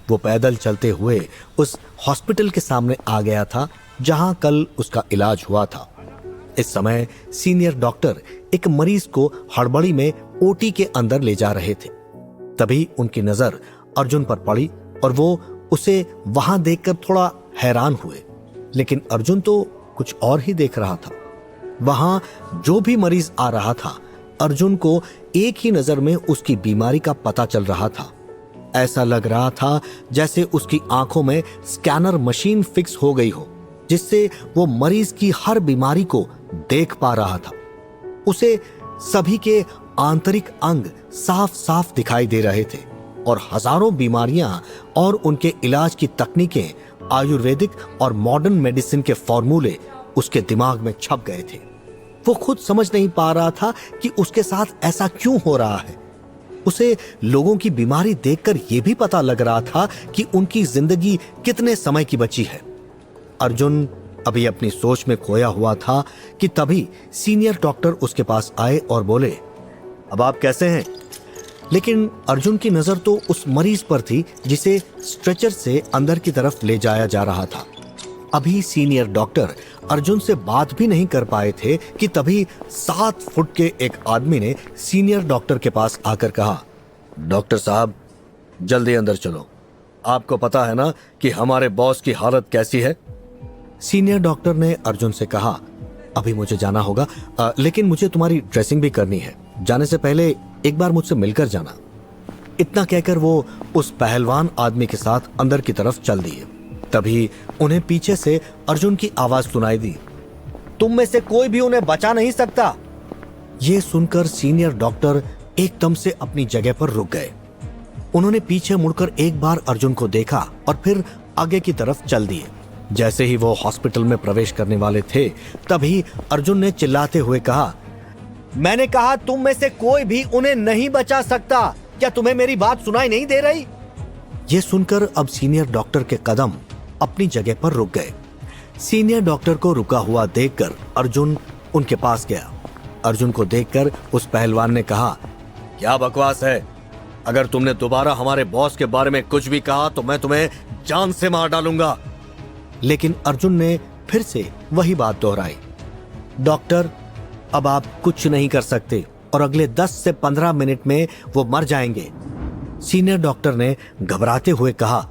Speaker 1: वो पैदल चलते हुए उस हॉस्पिटल के सामने आ गया था जहां कल उसका इलाज हुआ था। इस समय सीनियर डॉक्टर एक मरीज को हड़बड़ी में ओटी के अंदर ले जा रहे थे। तभी उनकी नजर अर्जुन पर पड़ी और वो उसे वहां देखकर थोड़ा हैरान हुए, लेकिन अर्जुन तो कुछ और ही देख रहा था। वहां जो भी मरीज आ रहा था, अर्जुन को एक ही नजर में उसकी बीमारी का पता चल रहा था। ऐसा लग रहा था जैसे उसकी आंखों में स्कैनर मशीन फिक्स हो गई हो, जिससे वो मरीज की हर बीमारी को देख पा रहा था। उसे सभी के आंतरिक अंग साफ साफ दिखाई दे रहे थे और हजारों बीमारियां और उनके इलाज की तकनीकें, आयुर्वेदिक और मॉडर्न मेडिसिन के फॉर्मूले उसके दिमाग में छप गए थे। वो खुद समझ नहीं पा रहा था कि उसके साथ ऐसा क्यों हो रहा है। उसे लोगों की बीमारी देखकर यह भी पता लग रहा था कि उनकी जिंदगी कितने समय की बची है। अर्जुन अभी अपनी सोच में खोया हुआ था कि तभी सीनियर डॉक्टर उसके पास आए और बोले, अब आप कैसे हैं? लेकिन अर्जुन की नजर तो उस मरीज पर थी जिसे स्ट्रेचर से अंदर की तरफ ले जाया जा रहा था। अभी सीनियर डॉक्टर अर्जुन से बात भी नहीं कर पाए थे कि तभी 7 फुट के एक आदमी ने सीनियर डॉक्टर के पास आकर कहा, डॉक्टर साहब, जल्दी अंदर चलो। आपको पता है ना कि हमारे बॉस की हालत कैसी है? सीनियर डॉक्टर ने अर्जुन से कहा, अभी मुझे जाना होगा, लेकिन मुझे तुम्हारी ड्रेसिंग भी करनी है। जाने से पहले एक बार मुझसे मिलकर जाना। इतना कहकर वो उस पहलवान आदमी के साथ अंदर की तरफ चल दिए। तभी उन्हें पीछे से अर्जुन की आवाज सुनाई दी, तुम में से कोई भी उन्हें बचा नहीं सकता। ये सुनकर सीनियर डॉक्टर एकदम से अपनी जगह पर रुक गए। उन्होंने पीछे मुड़कर एक बार अर्जुन को देखा और फिर आगे की तरफ चल दिए। जैसे ही वो हॉस्पिटल में प्रवेश करने वाले थे, तभी अर्जुन ने चिल्लाते हुए कहा, मैंने कहा तुम में से कोई भी उन्हें नहीं बचा सकता। क्या तुम्हें मेरी बात सुनाई नहीं दे रही? ये सुनकर अब सीनियर डॉक्टर के कदम अपनी जगह पर रुक गए। सीनियर डॉक्टर को रुका हुआ देखकर अर्जुन उनके पास गया। अर्जुन को देखकर उस पहलवान ने कहा, क्या बकवास है? अगर तुमने दोबारा हमारे बॉस के बारे में कुछ भी कहा तो मैं तुम्हें जान से मार डालूंगा। लेकिन अर्जुन ने फिर से वही बात दोहराई, डॉक्टर, अब आप कुछ नहीं कर सकते और अगले 10 से 15 मिनट में वो मर जाएंगे। सीनियर डॉक्टर ने घबराते हुए कहा,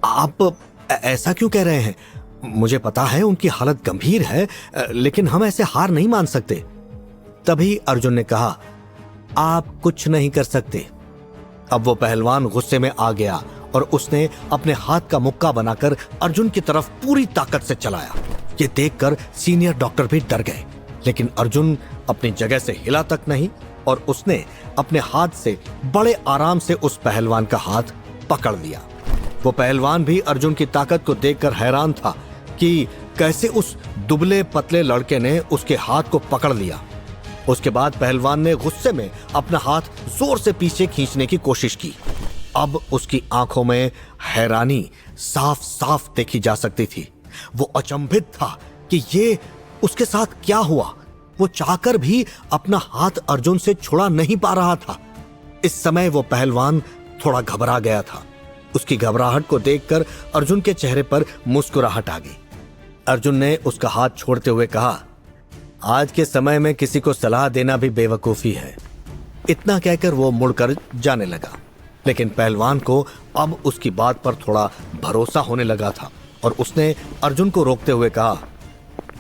Speaker 1: आप ऐसा क्यों कह रहे हैं? मुझे पता है उनकी हालत गंभीर है, लेकिन हम ऐसे हार नहीं मान सकते। तभी अर्जुन ने कहा, आप कुछ नहीं कर सकते। अब वो पहलवान गुस्से में आ गया और उसने अपने हाथ का मुक्का बनाकर अर्जुन की तरफ पूरी ताकत से चलाया। ये देखकर सीनियर डॉक्टर भी डर गए, लेकिन अर्जुन अपनी जगह से हिला तक नहीं और उसने अपने हाथ से बड़े आराम से उस पहलवान का हाथ पकड़ लिया। वो पहलवान भी अर्जुन की ताकत को देखकर हैरान था कि कैसे उस दुबले पतले लड़के ने उसके हाथ को पकड़ लिया। उसके बाद पहलवान ने गुस्से में अपना हाथ जोर से पीछे खींचने की कोशिश की। अब उसकी आंखों में हैरानी साफ साफ देखी जा सकती थी। वो अचंभित था कि ये उसके साथ क्या हुआ। वो चाहकर भी अपना हाथ अर्जुन से छुड़ा नहीं पा रहा था। इस समय वो पहलवान थोड़ा घबरा गया था। उसकी घबराहट को देखकर अर्जुन के चेहरे पर मुस्कुराहट आ गई। अर्जुन ने उसका हाथ छोड़ते हुए कहा, आज के समय में किसी को सलाह देना भी बेवकूफी है। इतना कहकर वो मुड़कर जाने लगा, लेकिन पहलवान को अब उसकी बात पर थोड़ा भरोसा होने लगा था और उसने अर्जुन को रोकते हुए कहा,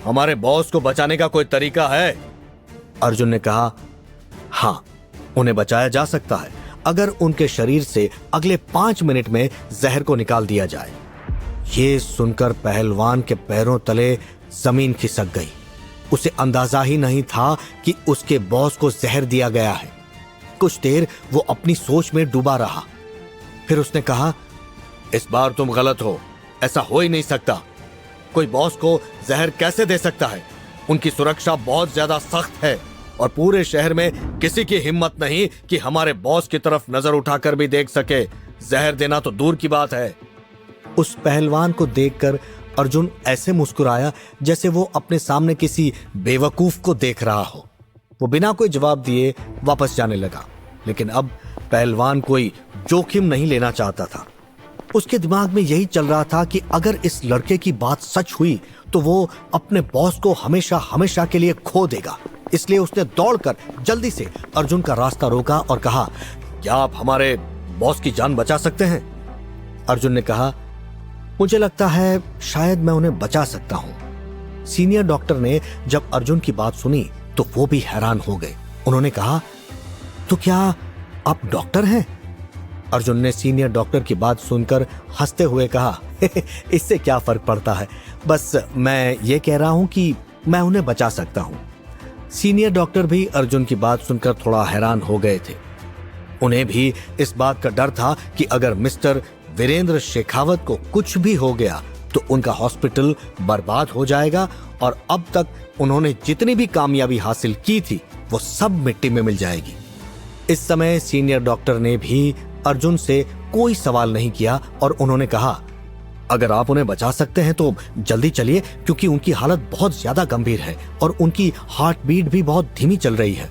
Speaker 1: हमारे बॉस को बचाने का कोई तरीका है? अर्जुन ने कहा, हाँ, उन्हें बचाया जा सकता है अगर उनके शरीर से अगले 5 मिनट में जहर को निकाल दिया जाए। ये सुनकर पहलवान के पैरों तले जमीन खिसक गई। उसे अंदाजा ही नहीं था कि उसके बॉस को जहर दिया गया है। कुछ देर वो अपनी सोच में डूबा रहा। फिर उसने कहा, इस बार तुम गलत हो, ऐसा हो ही नहीं सकता। कोई बॉस को जहर कैसे दे सकता है? उनकी सुरक्षा बहुत ज्यादा सख्त है और पूरे शहर में किसी की हिम्मत नहीं कि हमारे बॉस की तरफ नजर उठाकर भी देख सके। जहर देना तो दूर की बात है। उस पहलवान को देखकर अर्जुन ऐसे मुस्कुराया जैसे वो अपने सामने किसी बेवकूफ को देख रहा हो। वो बिना कोई जवाब दिए वापस जाने लगा, लेकिन अब पहलवान कोई जोखिम नहीं लेना चाहता था। उसके दिमाग में यही चल रहा था कि अगर इस लड़के की बात सच हुई तो वो अपने बॉस को हमेशा हमेशा के लिए खो देगा। इसलिए उसने दौड़कर जल्दी से अर्जुन का रास्ता रोका और कहा, क्या आप हमारे बॉस की जान बचा सकते हैं? अर्जुन ने कहा, मुझे लगता है शायद मैं उन्हें बचा सकता हूं। सीनियर डॉक्टर ने जब अर्जुन की बात सुनी तो वो भी हैरान हो गए। उन्होंने कहा, तो क्या आप डॉक्टर हैं? अर्जुन ने सीनियर डॉक्टर की बात सुनकर हंसते हुए कहा, इससे क्या फर्क पड़ता है, बस मैं ये कह रहा हूं कि मैं उन्हें बचा सकता हूं। सीनियर डॉक्टर भी अर्जुन की बात सुनकर थोड़ा हैरान हो गए थे। उन्हें भी इस बात का डर था कि अगर मिस्टर वीरेंद्र शेखावत को कुछ भी हो गया तो उनका हॉस्पिटल बर्बाद हो जाएगा और अब तक उन्होंने जितनी भी कामयाबी हासिल की थी वो सब मिट्टी में मिल जाएगी। इस समय सीनियर डॉक्टर ने भी अर्जुन से कोई सवाल नहीं किया और उन्होंने कहा, अगर आप उन्हें बचा सकते हैं तो जल्दी चलिए, क्योंकि उनकी हालत बहुत ज्यादा गंभीर है और उनकी हार्ट बीट भी बहुत धीमी चल रही है।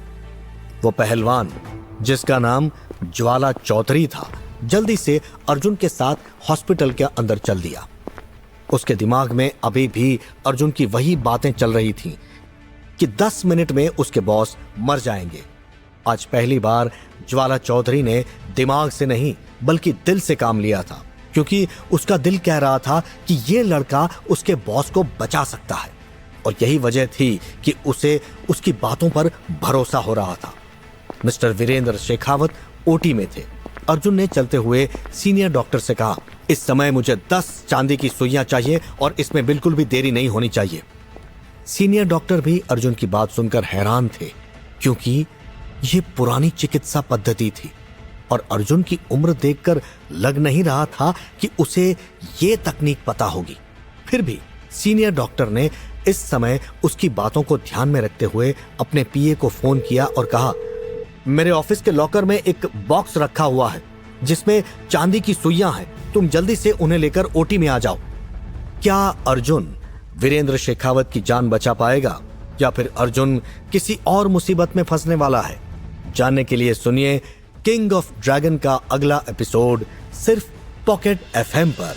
Speaker 1: वो पहलवान, जिसका नाम ज्वाला चौधरी था, जल्दी से अर्जुन के साथ हॉस्पिटल के अंदर चल दिया। उसके दिमाग में अभी भी अर्जुन की वही बातें चल रही थीं कि 10 मिनट में उसके बॉस मर जाएंगे। आज पहली बार ज्वाला चौधरी ने दिमाग से नहीं बल्कि दिल से काम लिया था, क्योंकि उसका दिल कह रहा था कि ये लड़का उसके बॉस को बचा सकता है और यही वजह थी कि उसे उसकी बातों पर भरोसा हो रहा था। मिस्टर वीरेंद्र शेखावत ओटी में थे। अर्जुन ने चलते हुए सीनियर डॉक्टर से कहा, इस समय मुझे 10 चांदी की सुइयां चाहिए और इसमें बिल्कुल भी देरी नहीं होनी चाहिए। सीनियर डॉक्टर भी अर्जुन की बात सुनकर हैरान थे, क्योंकि ये पुरानी चिकित्सा पद्धति थी और अर्जुन की उम्र देखकर लग नहीं रहा था कि उसे ये तकनीक पता होगी। फिर भी सीनियर डॉक्टर ने इस समय उसकी बातों को ध्यान में रखते हुए अपने पीए को फोन किया और कहा, मेरे ऑफिस के लॉकर में एक बॉक्स रखा हुआ है जिसमें चांदी की सुइयां हैं, तुम जल्दी से उन्हें लेकर ओटी में आ जाओ। क्या अर्जुन वीरेंद्र शेखावत की जान बचा पाएगा या फिर अर्जुन किसी और मुसीबत में फंसने वाला है? जानने के लिए सुनिए किंग ऑफ ड्रैगन का अगला एपिसोड सिर्फ पॉकेट एफएम पर।